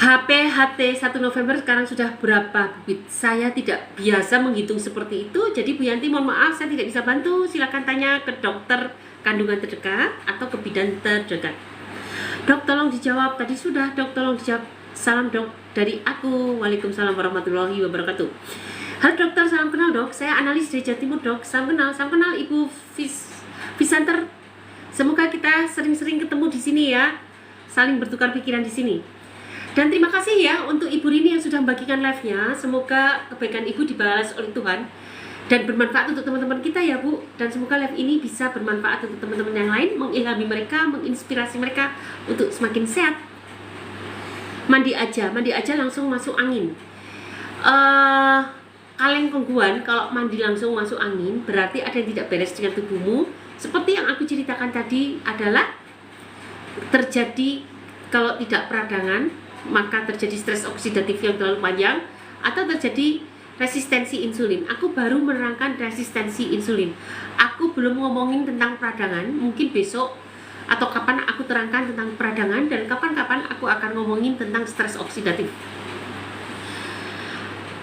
HT 1 November sekarang sudah berapa bibit? Saya tidak biasa menghitung seperti itu. Jadi Bu Yanti mohon maaf saya tidak bisa bantu. Silakan tanya ke dokter kandungan terdekat atau ke bidan terdekat. Dok tolong dijawab. Tadi sudah dok tolong dijawab. Salam dok dari aku. Waalaikumsalam warahmatullahi wabarakatuh. Halo dokter, salam kenal dok. Saya analis dari Jawa Timur dok. Salam kenal Ibu Visanter. Semoga kita sering-sering ketemu di sini ya. Saling bertukar pikiran di sini. Dan terima kasih ya untuk Ibu Rini yang sudah membagikan live-nya. Semoga kebaikan Ibu dibalas oleh Tuhan dan bermanfaat untuk teman-teman kita ya Bu. Dan semoga live ini bisa bermanfaat untuk teman-teman yang lain, mengilhami mereka, menginspirasi mereka untuk semakin sehat. Mandi aja langsung masuk angin. Kaleng kongguan, kalau mandi langsung masuk angin berarti ada yang tidak beres dengan tubuhmu. Seperti yang aku ceritakan tadi adalah terjadi kalau tidak peradangan, maka terjadi stres oksidatif yang terlalu panjang atau terjadi resistensi insulin. Aku baru menerangkan resistensi insulin. Aku belum ngomongin tentang peradangan. Mungkin besok atau kapan aku terangkan tentang peradangan dan kapan-kapan aku akan ngomongin tentang stres oksidatif.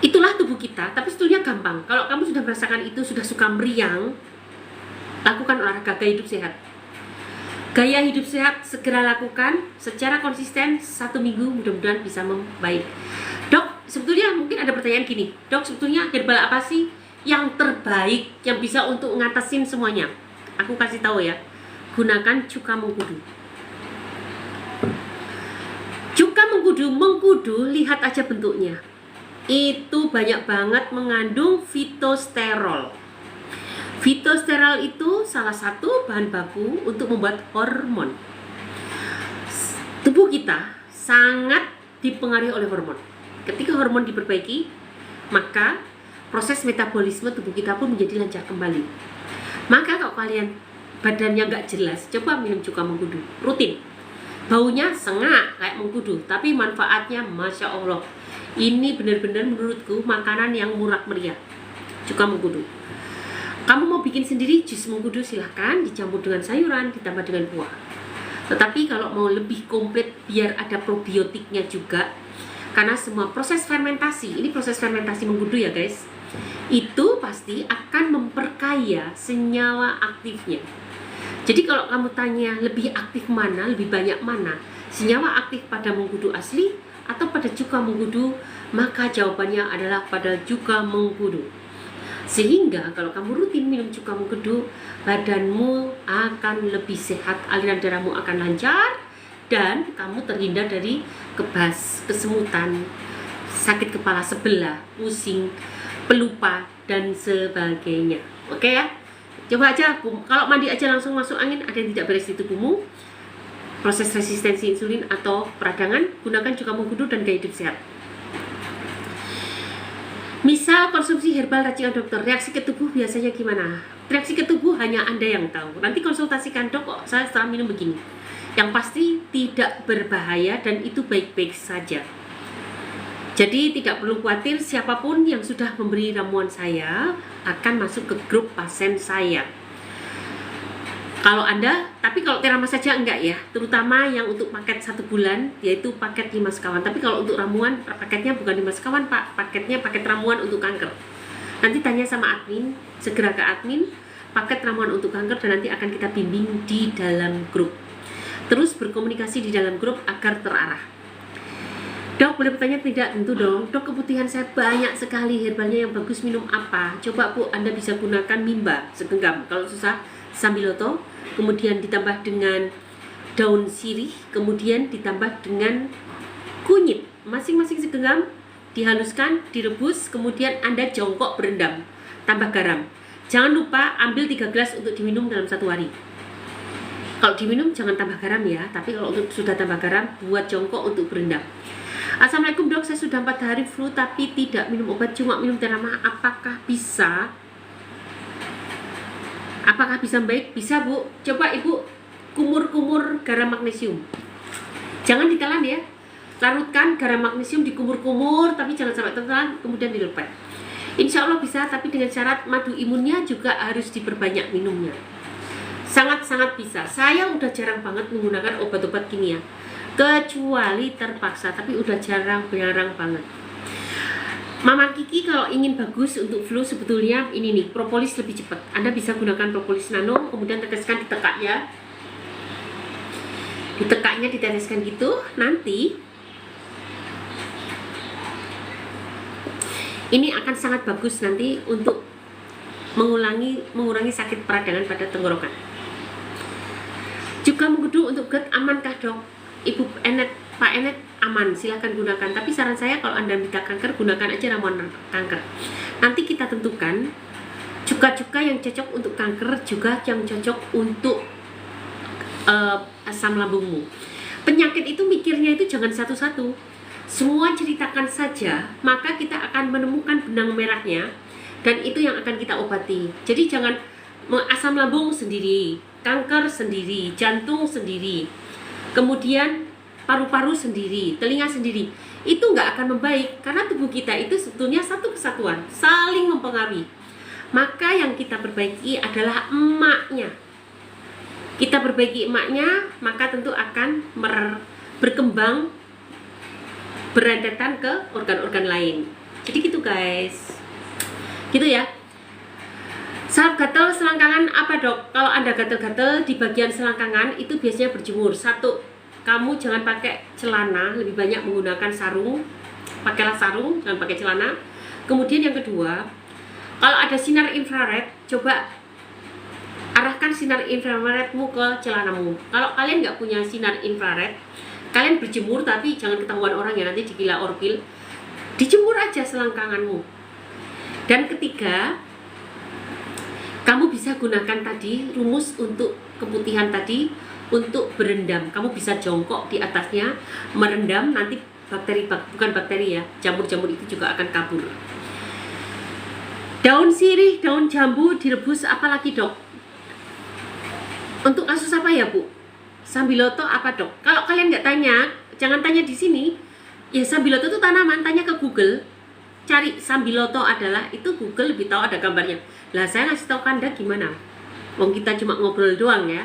Itulah tubuh kita, tapi sebetulnya gampang. Kalau kamu sudah merasakan itu, sudah suka meriang, lakukan olahraga gaya hidup sehat. Gaya hidup sehat segera lakukan secara konsisten 1 minggu, mudah-mudahan bisa membaik. Dok, sebetulnya mungkin ada pertanyaan gini, dok sebetulnya herbal apa sih yang terbaik yang bisa untuk ngatasin semuanya? Aku kasih tahu ya, gunakan cuka mengkudu. Cuka mengkudu, lihat aja bentuknya. Itu banyak banget mengandung fitosterol. Fitosterol itu salah satu bahan baku untuk membuat hormon. Tubuh kita sangat dipengaruhi oleh hormon. Ketika hormon diperbaiki, maka proses metabolisme tubuh kita pun menjadi lancar kembali. Maka kalau kalian badannya nggak jelas, coba minum cuka mengkudu rutin. Baunya sengak kayak mengkudu, tapi manfaatnya Masya Allah. Ini benar-benar menurutku makanan yang murah meriah. Cuka mengkudu. Kamu mau bikin sendiri jus mengkudu silahkan, dicampur dengan sayuran, ditambah dengan buah. Tetapi kalau mau lebih komplit biar ada probiotiknya juga, Karena semua proses fermentasi, ini proses fermentasi mengkudu ya guys, itu pasti akan memperkaya senyawa aktifnya. Jadi kalau kamu tanya lebih aktif mana, lebih banyak mana, senyawa aktif pada mengkudu asli atau pada cuka mengkudu, maka jawabannya adalah pada cuka mengkudu. Sehingga kalau kamu rutin minum cuka mengkudu, badanmu akan lebih sehat, aliran darahmu akan lancar, dan kamu terhindar dari kebas, kesemutan, sakit kepala sebelah, pusing, pelupa, dan sebagainya. Oke ya? Coba aja, kalau mandi aja langsung masuk angin, ada yang tidak beres di tubuhmu, proses resistensi insulin atau peradangan, gunakan cuka mengkudu dan gaya hidup sehat. Misal konsumsi herbal racikan dokter, reaksi ke tubuh biasanya gimana? Reaksi ke tubuh hanya Anda yang tahu. Nanti konsultasikan, dok, kok saya setelah minum begini. Yang pasti tidak berbahaya dan itu baik-baik saja. Jadi tidak perlu khawatir, siapapun yang sudah memberi ramuan saya akan masuk ke grup pasien saya. Kalau Anda, tapi kalau Therama saja enggak ya, terutama yang untuk paket 1 bulan, yaitu paket 5 sekawan. Tapi kalau untuk ramuan, paketnya bukan 5 sekawan Pak, paketnya paket ramuan untuk kanker. Nanti tanya sama admin, segera ke admin, paket ramuan untuk kanker, dan nanti akan kita bimbing di dalam grup. Terus berkomunikasi di dalam grup agar terarah. Dok, boleh bertanya tidak? Tentu dong. Dok, keputihan saya banyak sekali, herbalnya yang bagus minum apa? Coba Bu, Anda bisa gunakan mimba segenggam. Kalau susah, sambiloto, kemudian ditambah dengan daun sirih, kemudian ditambah dengan kunyit. Masing-masing segenggam, dihaluskan, direbus, kemudian Anda jongkok berendam. Tambah garam. Jangan lupa ambil 3 gelas untuk diminum dalam 1 hari. Kalau diminum jangan tambah garam ya, tapi kalau untuk sudah tambah garam, buat jongkok untuk berendam. Assalamualaikum dok, saya sudah 4 hari flu tapi tidak minum obat, cuma minum Therama. Apakah bisa? Apakah bisa baik? Bisa Bu. Coba Ibu kumur-kumur garam magnesium. Jangan ditelan ya. Larutkan garam magnesium, dikumur-kumur, tapi jangan sampai tertelan, kemudian dilepet. Insya Allah bisa, tapi dengan syarat madu imunnya juga harus diperbanyak minumnya. Sangat-sangat bisa. Saya udah jarang banget menggunakan obat-obat kimia, kecuali terpaksa, tapi udah jarang banget. Mama Kiki kalau ingin bagus untuk flu sebetulnya ini nih, propolis lebih cepat. Anda bisa gunakan propolis nano, kemudian teteskan di tekaknya. Di tekaknya diteteskan gitu, nanti ini akan sangat bagus nanti untuk mengurangi sakit peradangan pada tenggorokan. Juga mengkudu untuk GERD amankah dok? Ibu Enet, Pak Enet aman, silahkan gunakan. Tapi saran saya kalau Anda minta kanker, gunakan aja ramuan kanker. Nanti kita tentukan cuka-cuka yang cocok untuk kanker, juga yang cocok untuk asam lambungmu. Penyakit itu mikirnya itu jangan satu-satu, semua ceritakan saja, maka kita akan menemukan benang merahnya, dan itu yang akan kita obati. Jadi jangan asam lambung sendiri, kanker sendiri, jantung sendiri, kemudian paru-paru sendiri, telinga sendiri. Itu nggak akan membaik, karena tubuh kita itu sebetulnya satu kesatuan, saling mempengaruhi. Maka yang kita perbaiki adalah emaknya. Kita perbaiki emaknya, maka tentu akan berkembang, berentetan ke organ-organ lain. Jadi gitu guys, gitu ya. Saat gatal selangkangan apa dok? Kalau Anda gatal-gatal di bagian selangkangan itu biasanya berjemur. 1, kamu jangan pakai celana, lebih banyak menggunakan sarung. Pakailah sarung, jangan pakai celana. Kemudian yang kedua, kalau ada sinar infrared, coba arahkan sinar infraredmu ke celanamu. Kalau kalian nggak punya sinar infrared, kalian berjemur, tapi jangan ketahuan orang ya, nanti dikira orpil. Dijemur aja selangkanganmu. Dan ketiga, kamu bisa gunakan tadi rumus untuk keputihan tadi untuk berendam. Kamu bisa jongkok di atasnya, merendam, nanti bukan bakteri ya, jamur-jamur itu juga akan kabur. Daun sirih, daun jambu direbus, apalagi dok? Untuk kasus apa ya Bu? Sambiloto apa dok? Kalau kalian nggak tanya, jangan tanya di sini. Ya sambiloto itu tanaman, tanya ke Google. Cari sambiloto adalah, itu Google lebih tahu, ada gambarnya. Lah saya ngasih tahu Anda gimana? Wong kita cuma ngobrol doang ya.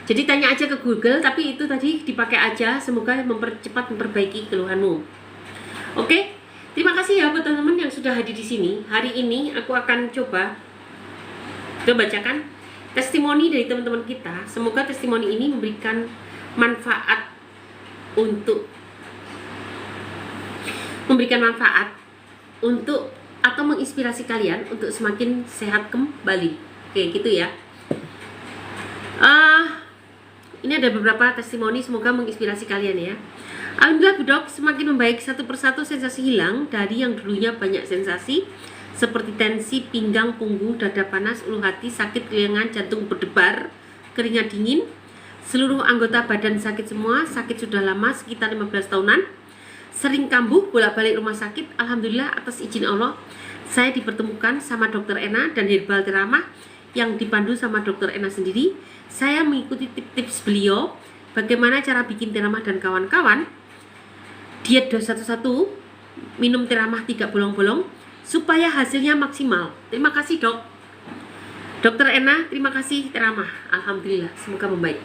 Jadi tanya aja ke Google, tapi itu tadi dipakai aja, semoga mempercepat, memperbaiki keluhanmu. Oke, terima kasih ya buat teman-teman yang sudah hadir di sini. Hari ini aku akan coba bacakan testimoni dari teman-teman kita. Semoga testimoni ini memberikan manfaat untuk atau menginspirasi kalian untuk semakin sehat kembali. Oke, gitu ya. Ini ada beberapa testimoni, semoga menginspirasi kalian ya. Alhamdulillah Bu Dok, semakin membaik satu persatu sensasi hilang dari yang dulunya banyak sensasi seperti tensi, pinggang, punggung, dada panas, ulu hati, sakit kelengan, jantung berdebar, keringat dingin, seluruh anggota badan sakit semua, sakit sudah lama sekitar 15 tahunan, sering kambuh, bolak-balik rumah sakit. Alhamdulillah atas izin Allah, saya dipertemukan sama Dokter Ena dan Herbal Teramah yang dipandu sama Dokter Ena sendiri. Saya mengikuti tips-tips beliau, bagaimana cara bikin teramah dan kawan-kawan. Diet 211, minum teramah 3 bolong-bolong supaya hasilnya maksimal. Terima kasih Dok. Dokter Ena, terima kasih teramah. Alhamdulillah, semoga membaik.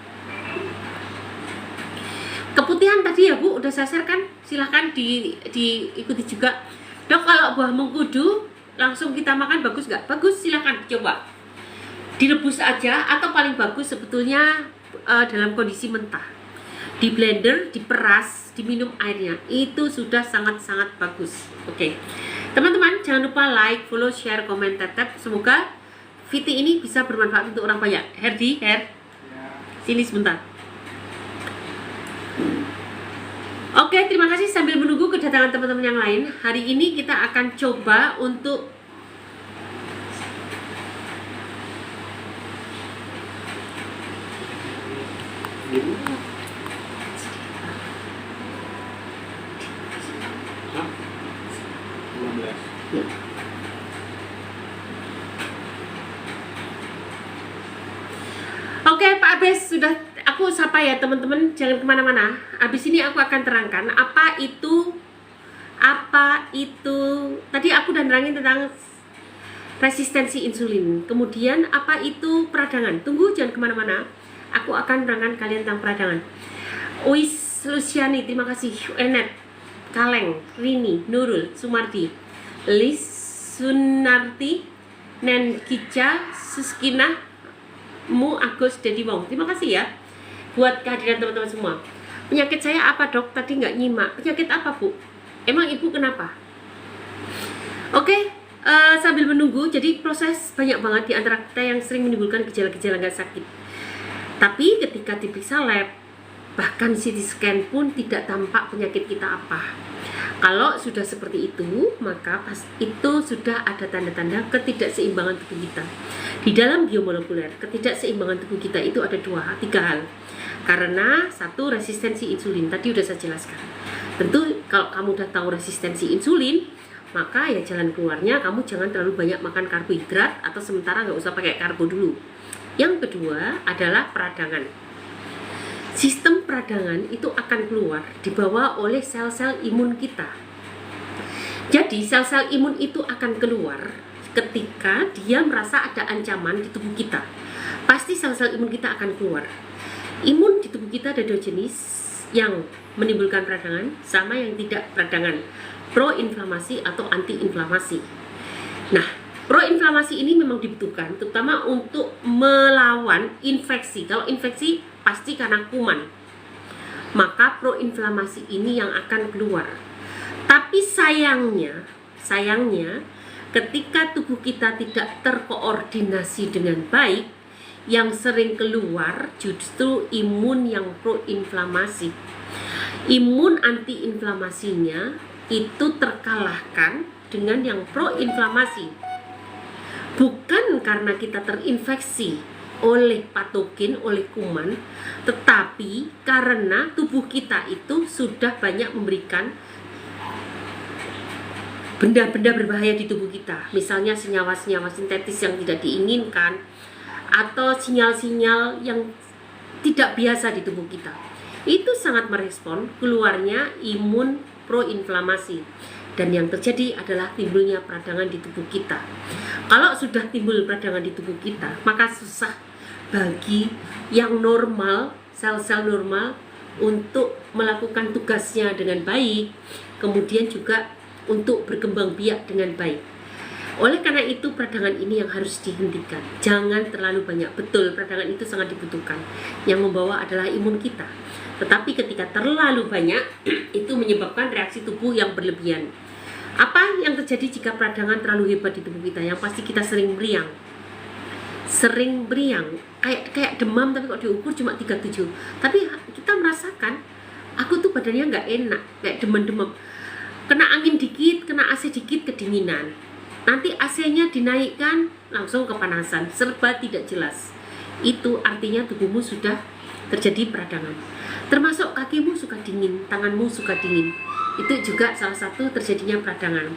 Keputihan tadi ya Bu, udah saya share kan? Silahkan diikuti juga. Dok, kalau buah mengkudu langsung kita makan bagus nggak? Bagus, silahkan coba. Direbus aja atau paling bagus sebetulnya dalam kondisi mentah. Di blender, diperas, diminum airnya, itu sudah sangat-sangat bagus. Oke, teman-teman jangan lupa like, follow, share, komen, tap. Semoga video ini bisa bermanfaat untuk orang banyak. Herdi, sini sebentar. Oke, terima kasih. Sambil menunggu kedatangan teman-teman yang lain, hari ini kita akan coba untuk Oke, Pak Abes, sudah aku sapa ya teman-teman, jangan kemana-mana. Abis ini aku akan terangkan apa itu. Tadi aku udah nerangin tentang resistensi insulin. Kemudian apa itu peradangan. Tunggu, jangan kemana-mana. Aku akan terangkan kalian tentang peradangan. Uis Luciani, terima kasih. Enet, Kaleng, Rini, Nurul, Sumardi, Lis, Sunarti, Nen Kica, Suskinah, Mu, Agus, Dedi Wong. Terima kasih ya buat kehadiran teman-teman semua. Penyakit saya apa Dok? Tadi nggak nyimak. Penyakit apa Bu? Emang Ibu kenapa? Oke, sambil menunggu, jadi proses banyak banget di antara kita yang sering menimbulkan gejala-gejala nggak sakit. Tapi ketika diperiksa lab, bahkan CT scan pun tidak tampak penyakit kita apa. Kalau sudah seperti itu, maka itu sudah ada tanda-tanda ketidakseimbangan tubuh kita. Di dalam biomolekuler, ketidakseimbangan tubuh kita itu ada 3 hal. Karena satu, resistensi insulin, tadi udah saya jelaskan. Tentu kalau kamu udah tahu resistensi insulin, maka ya jalan keluarnya kamu jangan terlalu banyak makan karbohidrat atau sementara nggak usah pakai karbo dulu. Yang kedua adalah peradangan. Sistem peradangan itu akan keluar dibawa oleh sel-sel imun kita. Jadi sel-sel imun itu akan keluar ketika dia merasa ada ancaman di tubuh kita. Pasti sel-sel imun kita akan keluar. Imun di tubuh kita ada 2 jenis, yang menimbulkan peradangan sama yang tidak peradangan, proinflamasi atau antiinflamasi. Nah, proinflamasi ini memang dibutuhkan terutama untuk melawan infeksi. Kalau infeksi pasti karena kuman, maka proinflamasi ini yang akan keluar. Tapi sayangnya ketika tubuh kita tidak terkoordinasi dengan baik, yang sering keluar justru imun yang proinflamasi. Imun antiinflamasinya itu terkalahkan dengan yang proinflamasi. Bukan karena kita terinfeksi oleh patogen, oleh kuman, tetapi karena tubuh kita itu sudah banyak memberikan benda-benda berbahaya di tubuh kita. Misalnya senyawa-senyawa sintetis yang tidak diinginkan, atau sinyal-sinyal yang tidak biasa di tubuh kita. Itu sangat merespon keluarnya imun proinflamasi. Dan yang terjadi adalah timbulnya peradangan di tubuh kita. Kalau sudah timbul peradangan di tubuh kita, maka susah bagi yang normal, sel-sel normal untuk melakukan tugasnya dengan baik, kemudian juga untuk berkembang biak dengan baik. Oleh karena itu peradangan ini yang harus dihentikan. Jangan terlalu banyak. Betul, peradangan itu sangat dibutuhkan. Yang membawa adalah imun kita. Tetapi ketika terlalu banyak, itu menyebabkan reaksi tubuh yang berlebihan. Apa yang terjadi jika peradangan terlalu hebat di tubuh kita? Yang pasti kita sering meriang. Sering meriang. Kayak demam tapi kok diukur cuma 37. Tapi kita merasakan, aku tuh badannya nggak enak. Kayak demam-demam. Kena angin dikit, kena AC dikit, kedinginan. Nanti AC-nya dinaikkan, langsung kepanasan, serba tidak jelas. Itu artinya tubuhmu sudah terjadi peradangan. Termasuk kakimu suka dingin, tanganmu suka dingin. Itu juga salah satu terjadinya peradangan.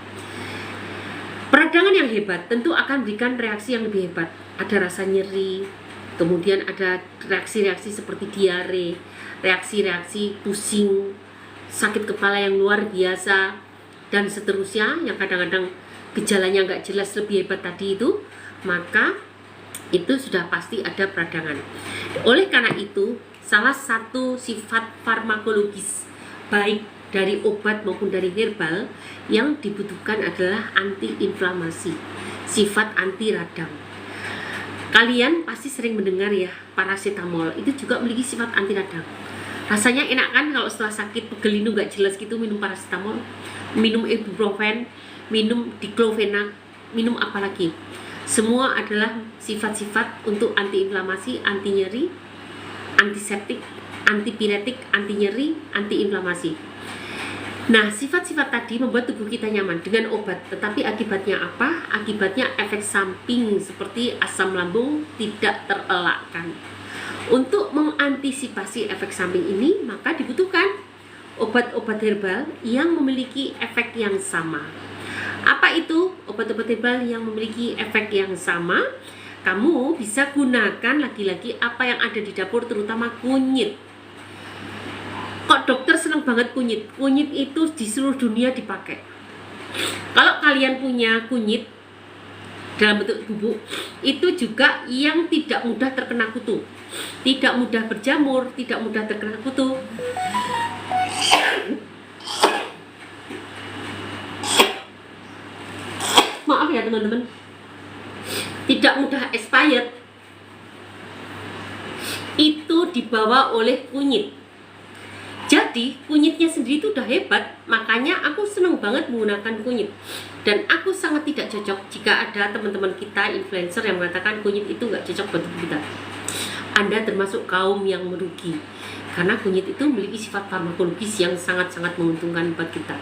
Peradangan yang hebat tentu akan memberikan reaksi yang lebih hebat. Ada rasa nyeri, kemudian ada reaksi-reaksi seperti diare, reaksi-reaksi pusing, sakit kepala yang luar biasa, dan seterusnya yang kadang-kadang gejalanya nggak jelas lebih hebat tadi itu, maka itu sudah pasti ada peradangan. Oleh karena itu, salah satu sifat farmakologis baik dari obat maupun dari herbal yang dibutuhkan adalah antiinflamasi, sifat anti radang. Kalian pasti sering mendengar ya, paracetamol itu juga memiliki sifat anti radang. Rasanya enak kan kalau setelah sakit pegel linu nggak jelas gitu minum paracetamol, minum ibuprofen, minum diclofenac, minum apa lagi. Semua adalah sifat-sifat untuk antiinflamasi, anti nyeri, antiseptik, antipiretik, anti nyeri, antiinflamasi. Nah, sifat-sifat tadi membuat tubuh kita nyaman dengan obat. Tetapi akibatnya apa? Akibatnya efek samping seperti asam lambung tidak terelakkan. Untuk mengantisipasi efek samping ini, maka dibutuhkan obat-obat herbal yang memiliki efek yang sama. Apa itu obat-obat herbal yang memiliki efek yang sama? Kamu bisa gunakan lagi-lagi apa yang ada di dapur, terutama kunyit. Kok dokter senang banget kunyit? Kunyit itu di seluruh dunia dipakai. Kalau kalian punya kunyit dalam bentuk bubuk, itu juga yang tidak mudah terkena kutu, tidak mudah berjamur, tidak mudah terkena kutu. Maaf ya teman-teman, tidak mudah expired. Itu dibawa oleh kunyit. Jadi kunyitnya sendiri itu udah hebat, makanya aku seneng banget menggunakan kunyit. Dan aku sangat tidak cocok jika ada teman-teman kita influencer yang mengatakan kunyit itu nggak cocok buat tubuh kita. Anda termasuk kaum yang merugi, karena kunyit itu memiliki sifat farmakologis yang sangat-sangat menguntungkan buat kita.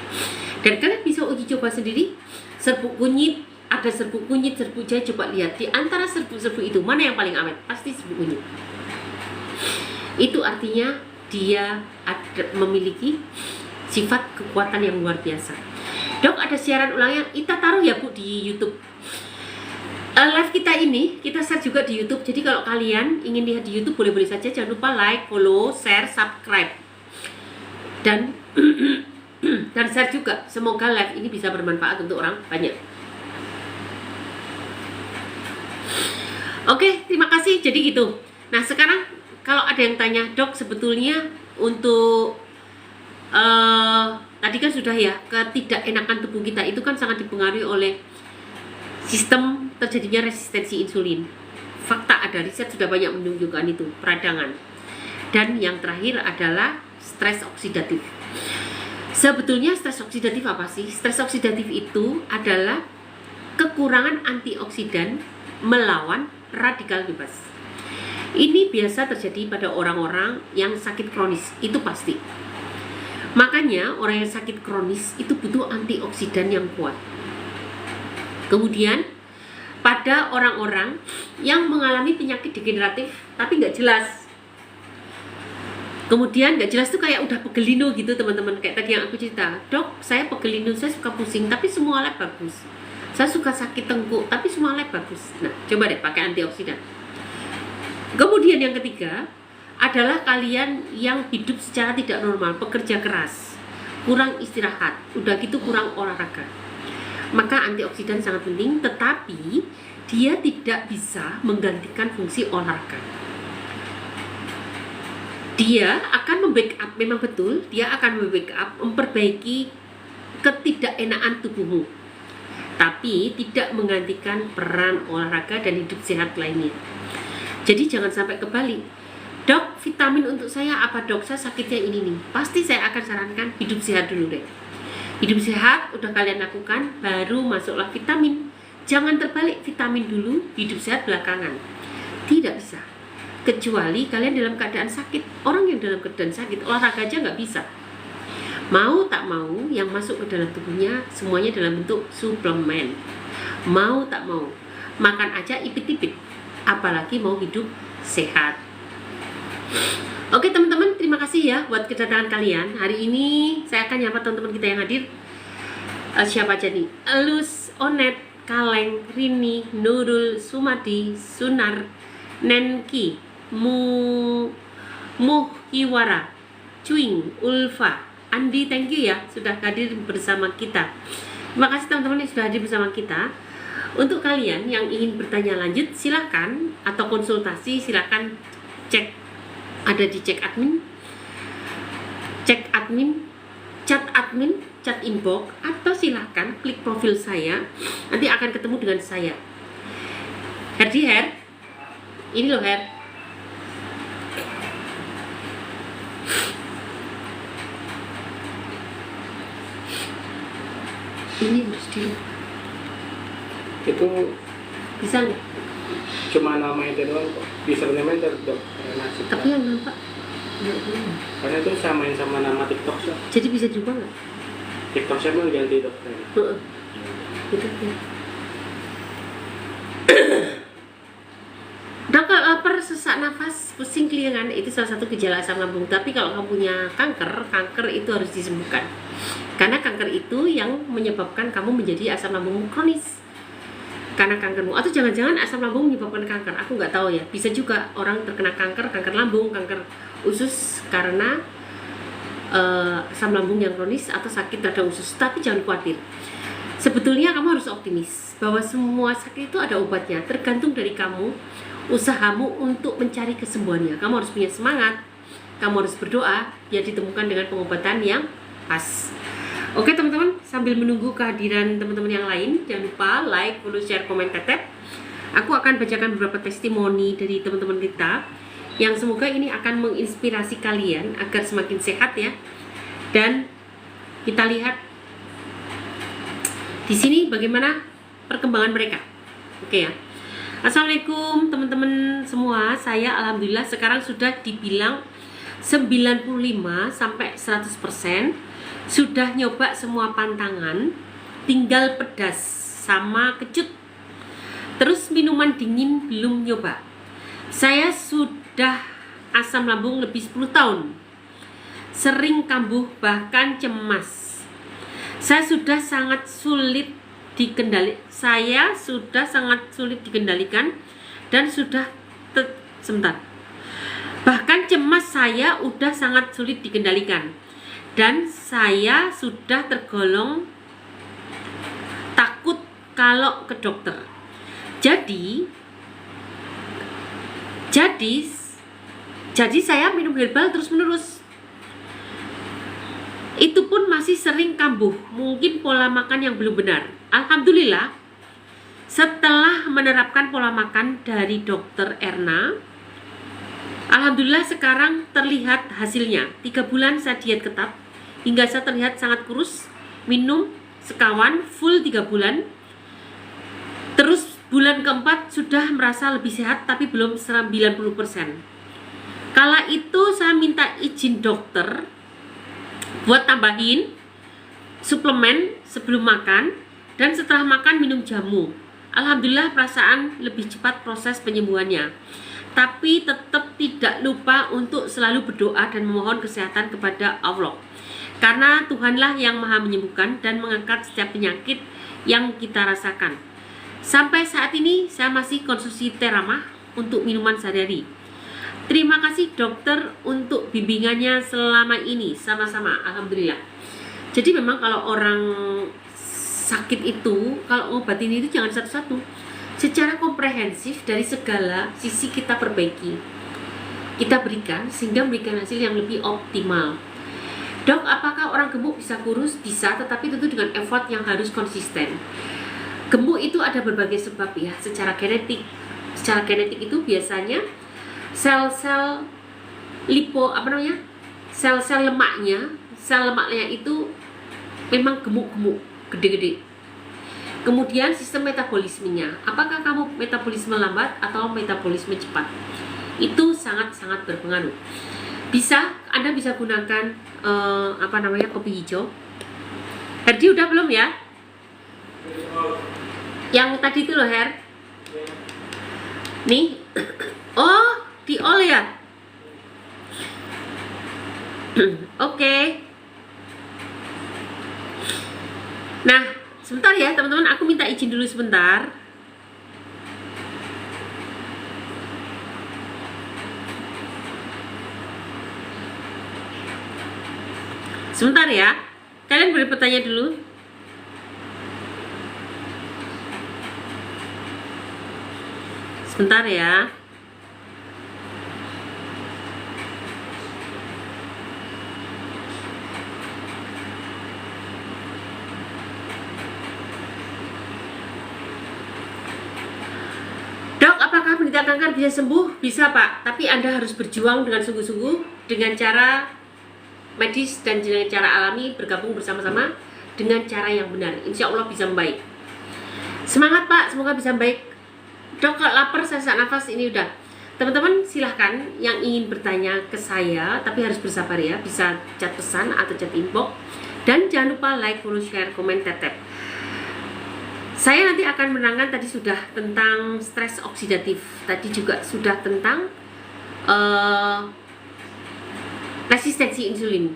Dan kalian bisa uji coba sendiri. Serbuk kunyit, ada serbuk kunyit, serbuk jahe, coba lihat di antara serbuk-serbuk itu mana yang paling awet? Pasti serbuk kunyit. Itu artinya dia memiliki sifat kekuatan yang luar biasa. Dok, ada siaran ulang yang kita taruh ya Bu di YouTube. Live kita ini kita share juga di YouTube. Jadi kalau kalian ingin lihat di YouTube boleh-boleh saja. Jangan lupa like, follow, share, subscribe, dan dan share juga. Semoga live ini bisa bermanfaat untuk orang banyak. Oke, terima kasih. Jadi gitu. Nah sekarang kalau ada yang tanya, dok sebetulnya untuk tadi kan sudah ya, ketidakenakan tubuh kita itu kan sangat dipengaruhi oleh sistem terjadinya resistensi insulin. Fakta ada, riset sudah banyak menunjukkan itu, peradangan. Dan yang terakhir adalah stres oksidatif. Sebetulnya stres oksidatif apa sih? Stres oksidatif itu adalah kekurangan antioksidan melawan radikal bebas. Ini biasa terjadi pada orang-orang yang sakit kronis, itu pasti. Makanya orang yang sakit kronis itu butuh antioksidan yang kuat. Kemudian pada orang-orang yang mengalami penyakit degeneratif tapi nggak jelas. Kemudian nggak jelas tuh kayak udah pegel linu gitu teman-teman. Kayak tadi yang aku cerita, dok saya pegel linu, saya suka pusing tapi semua lab bagus. Saya suka sakit tengkuk tapi semua lab bagus. Nah coba deh pakai antioksidan. Kemudian yang ketiga adalah kalian yang hidup secara tidak normal, pekerja keras, kurang istirahat, udah gitu kurang olahraga. Maka antioksidan sangat penting, tetapi dia tidak bisa menggantikan fungsi olahraga. dia akan membackup, memang betul dia akan membackup, memperbaiki ketidakenaan tubuhmu, tapi tidak menggantikan peran olahraga dan hidup sehat lainnya. Jadi jangan sampai kebalik. Dok, vitamin untuk saya apa dok? Saya sakitnya ini nih. Pasti saya akan sarankan hidup sehat dulu deh. Hidup sehat udah kalian lakukan, baru masuklah vitamin. Jangan terbalik, vitamin dulu, hidup sehat belakangan. Tidak bisa. Kecuali kalian dalam keadaan sakit. Orang yang dalam keadaan sakit, olahraga aja nggak bisa. Mau tak mau, yang masuk ke dalam tubuhnya semuanya dalam bentuk suplemen. Mau tak mau, makan aja ipit-ipit. Apalagi mau hidup sehat. Oke teman-teman, terima kasih ya buat kedatangan kalian. Hari ini saya akan nyapa teman-teman kita yang hadir. Siapa aja nih? Elus, Onet, Kaleng, Rini, Nurul, Sumadi, Sunar, Nenki, Muhiwara, Cuing, Ulfa, Andi, thank you ya sudah hadir bersama kita. Terima kasih teman-teman yang sudah hadir bersama kita. Untuk kalian yang ingin bertanya lanjut silahkan, atau konsultasi silahkan cek, ada di cek admin, chat admin, chat inbox, atau silahkan klik profil saya, nanti akan ketemu dengan saya. Herdi Her, ini loh Her. Ini harus di Itu bisa nggak? cuma nama itu doang kok. Username itu dok. Nasi. Tapi yang nampak nggak boleh. Karena itu samain sama nama TikTok sih. Jadi bisa juga nggak? TikTok saya mau ganti dok. Heeh. Gitu ya. Dok, kalau lapar, sesak nafas, pusing kelingan, itu salah satu gejala asam lambung. Tapi kalau kamu punya kanker itu harus disembuhkan. Karena kanker itu yang menyebabkan kamu menjadi asam lambung kronis. Karena kankermu, atau jangan-jangan asam lambung menyebabkan kanker, aku nggak tahu ya. Bisa juga orang terkena kanker lambung, kanker usus karena asam lambung yang kronis atau sakit pada usus. Tapi jangan khawatir. Sebetulnya kamu harus optimis bahwa semua sakit itu ada obatnya, tergantung dari kamu, usahamu untuk mencari kesembuhannya. Kamu harus punya semangat, kamu harus berdoa biar ditemukan dengan pengobatan yang pas. Oke teman-teman, sambil menunggu kehadiran teman-teman yang lain, jangan lupa like, follow, share, komen, tetep. Aku akan bacakan beberapa testimoni dari teman-teman kita yang semoga ini akan menginspirasi kalian agar semakin sehat ya. Dan kita lihat di sini bagaimana perkembangan mereka. Oke ya. Assalamualaikum teman-teman semua. Saya alhamdulillah sekarang sudah dibilang 95 sampai 100%. Sudah nyoba semua pantangan, tinggal pedas sama kecut. Terus minuman dingin belum nyoba. Saya sudah asam lambung lebih 10 tahun. Sering kambuh bahkan cemas. Saya sudah sangat sulit dikendalikan dan sudah sebentar. Bahkan cemas saya udah sangat sulit dikendalikan. Dan saya sudah tergolong takut kalau ke dokter. Jadi saya minum herbal terus menerus. Itu pun masih sering kambuh. Mungkin pola makan yang belum benar. Alhamdulillah, setelah menerapkan pola makan dari dokter Erna, alhamdulillah sekarang terlihat hasilnya. 3 bulan saya diet ketat hingga saya terlihat sangat kurus. Minum sekawan full 3 bulan. Terus bulan keempat sudah merasa lebih sehat tapi belum 90%. Kala itu saya minta izin dokter buat tambahin suplemen sebelum makan dan setelah makan minum jamu. Alhamdulillah perasaan lebih cepat proses penyembuhannya. Tapi tetap tidak lupa untuk selalu berdoa dan memohon kesehatan kepada Allah. Karena Tuhanlah yang maha menyembuhkan dan mengangkat setiap penyakit yang kita rasakan. Sampai saat ini saya masih konsumsi Teramah untuk minuman sehari-hari. Terima kasih dokter untuk bimbingannya selama ini. Sama-sama, alhamdulillah. Jadi memang kalau orang sakit itu, kalau ngobatin itu jangan satu-satu. Secara komprehensif dari segala sisi kita perbaiki. kita berikan sehingga memberikan hasil yang lebih optimal. Dok, apakah orang gemuk bisa kurus? Bisa, tetapi tentu dengan effort yang harus konsisten. Gemuk itu ada berbagai sebab ya, secara genetik. Secara genetik itu biasanya sel-sel sel-sel lemaknya itu memang gemuk-gemuk, gede-gede. Kemudian sistem metabolismenya, apakah kamu metabolisme lambat atau metabolisme cepat? Itu sangat-sangat berpengaruh. Anda bisa gunakan kopi hijau. Herdi udah belum ya? Yang tadi itu loh, Her. Nih. Oh, diol ya? Oke. Nah, sebentar ya teman-teman, aku minta izin dulu sebentar. Sebentar ya, kalian boleh bertanya dulu. Sebentar ya. Dok, apakah penderita kanker bisa sembuh? Bisa, Pak. Tapi Anda harus berjuang dengan sungguh-sungguh dengan cara medis dan dengan cara alami, bergabung bersama-sama dengan cara yang benar. Insya Allah bisa membaik. Semangat, Pak. Semoga bisa membaik. Dok, kalau lapar, sesak nafas, ini udah. Teman-teman silahkan yang ingin bertanya ke saya, tapi harus bersabar ya. Bisa chat pesan atau chat inbox. Dan jangan lupa like, follow, share, komen, tetep. Saya nanti akan menerangkan, tadi sudah tentang stres oksidatif, tadi juga sudah tentang resistensi insulin.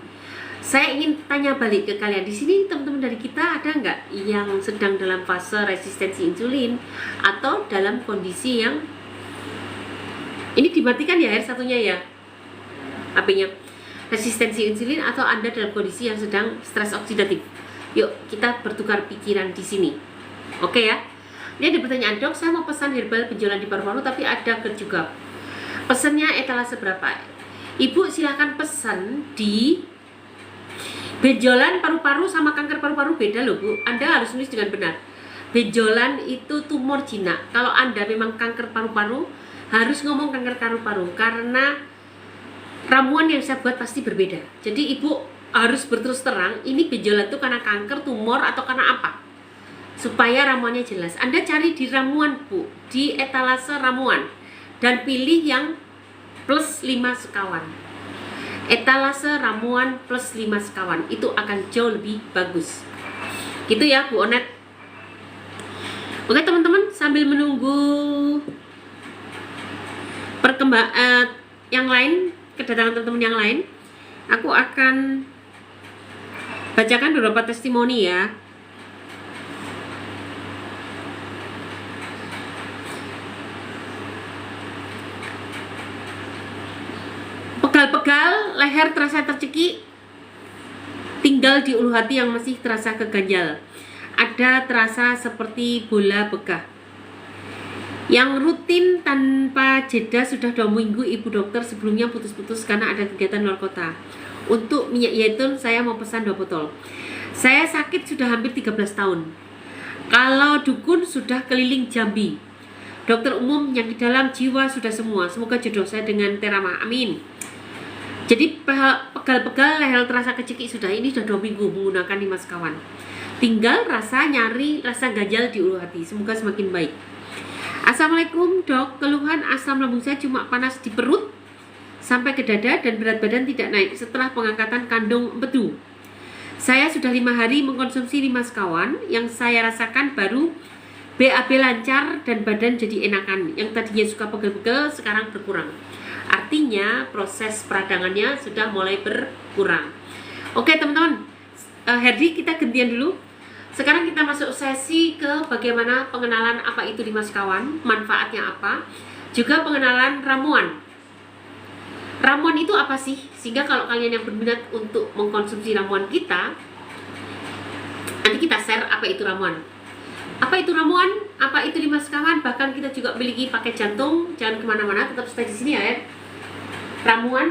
Saya ingin tanya balik ke kalian di sini, teman-teman dari kita ada nggak yang sedang dalam fase resistensi insulin atau dalam kondisi yang ini dimatikan ya, satunya ya, HP-nya, resistensi insulin atau Anda dalam kondisi yang sedang stres oksidatif. Yuk kita bertukar pikiran di sini. Oke ya. Ini ada pertanyaan, dok, saya mau pesan herbal benjolan di paru-paru tapi ada GERD juga. Pesannya etalase berapa? Ibu silahkan pesan di benjolan paru-paru sama kanker paru-paru beda loh, Bu. Anda harus nulis dengan benar. Benjolan itu tumor jinak. Kalau Anda memang kanker paru-paru, harus ngomong kanker paru-paru karena ramuan yang saya buat pasti berbeda. Jadi Ibu harus berterus terang, ini benjolan itu karena kanker, tumor atau karena apa? Supaya ramuannya jelas. Anda cari di ramuan, Bu, di etalase ramuan, dan pilih yang plus 5 sekawan. Etalase ramuan plus 5 sekawan itu akan jauh lebih bagus. Gitu ya, Bu Onet. Oke teman-teman, sambil menunggu perkembangan yang lain, kedatangan teman-teman yang lain, aku akan bacakan beberapa testimoni ya. Pegal-pegal, leher terasa tercekik, tinggal di ulu hati yang masih terasa keganjal. Ada terasa seperti bola begah. Yang rutin tanpa jeda sudah 2 minggu, Ibu dokter. Sebelumnya putus-putus karena ada kegiatan luar kota. Untuk minyak zaitun saya mau pesan 2 botol. Saya sakit sudah hampir 13 tahun. Kalau dukun sudah keliling Jambi. Dokter umum yang di dalam jiwa sudah semua. Semoga jodoh saya dengan Terama. Amin. Jadi pegal-pegal, leher terasa kecekik sudah, ini sudah 2 minggu menggunakan 5 sekawan. Tinggal rasa nyari, rasa ganjal di ulu hati. Semoga semakin baik. Assalamualaikum dok, keluhan asam lambung saya cuma panas di perut sampai ke dada dan berat badan tidak naik setelah pengangkatan kandung empedu. Saya sudah 5 hari mengkonsumsi 5 sekawan. Yang saya rasakan baru BAB lancar dan badan jadi enakan. Yang tadinya suka pegel-pegel sekarang berkurang. Artinya proses peradangannya sudah mulai berkurang. Oke teman-teman, Herdi kita gantian dulu. Sekarang kita masuk sesi ke bagaimana pengenalan apa itu 5 sekawan, manfaatnya apa, juga pengenalan ramuan. Ramuan itu apa sih? Sehingga kalau kalian yang berminat untuk mengkonsumsi ramuan kita, nanti kita share apa itu ramuan. Apa itu ramuan? Apa itu 5 sekawan? Bahkan kita juga memiliki paket jantung. Jangan kemana-mana, tetap stay di sini ya. ramuan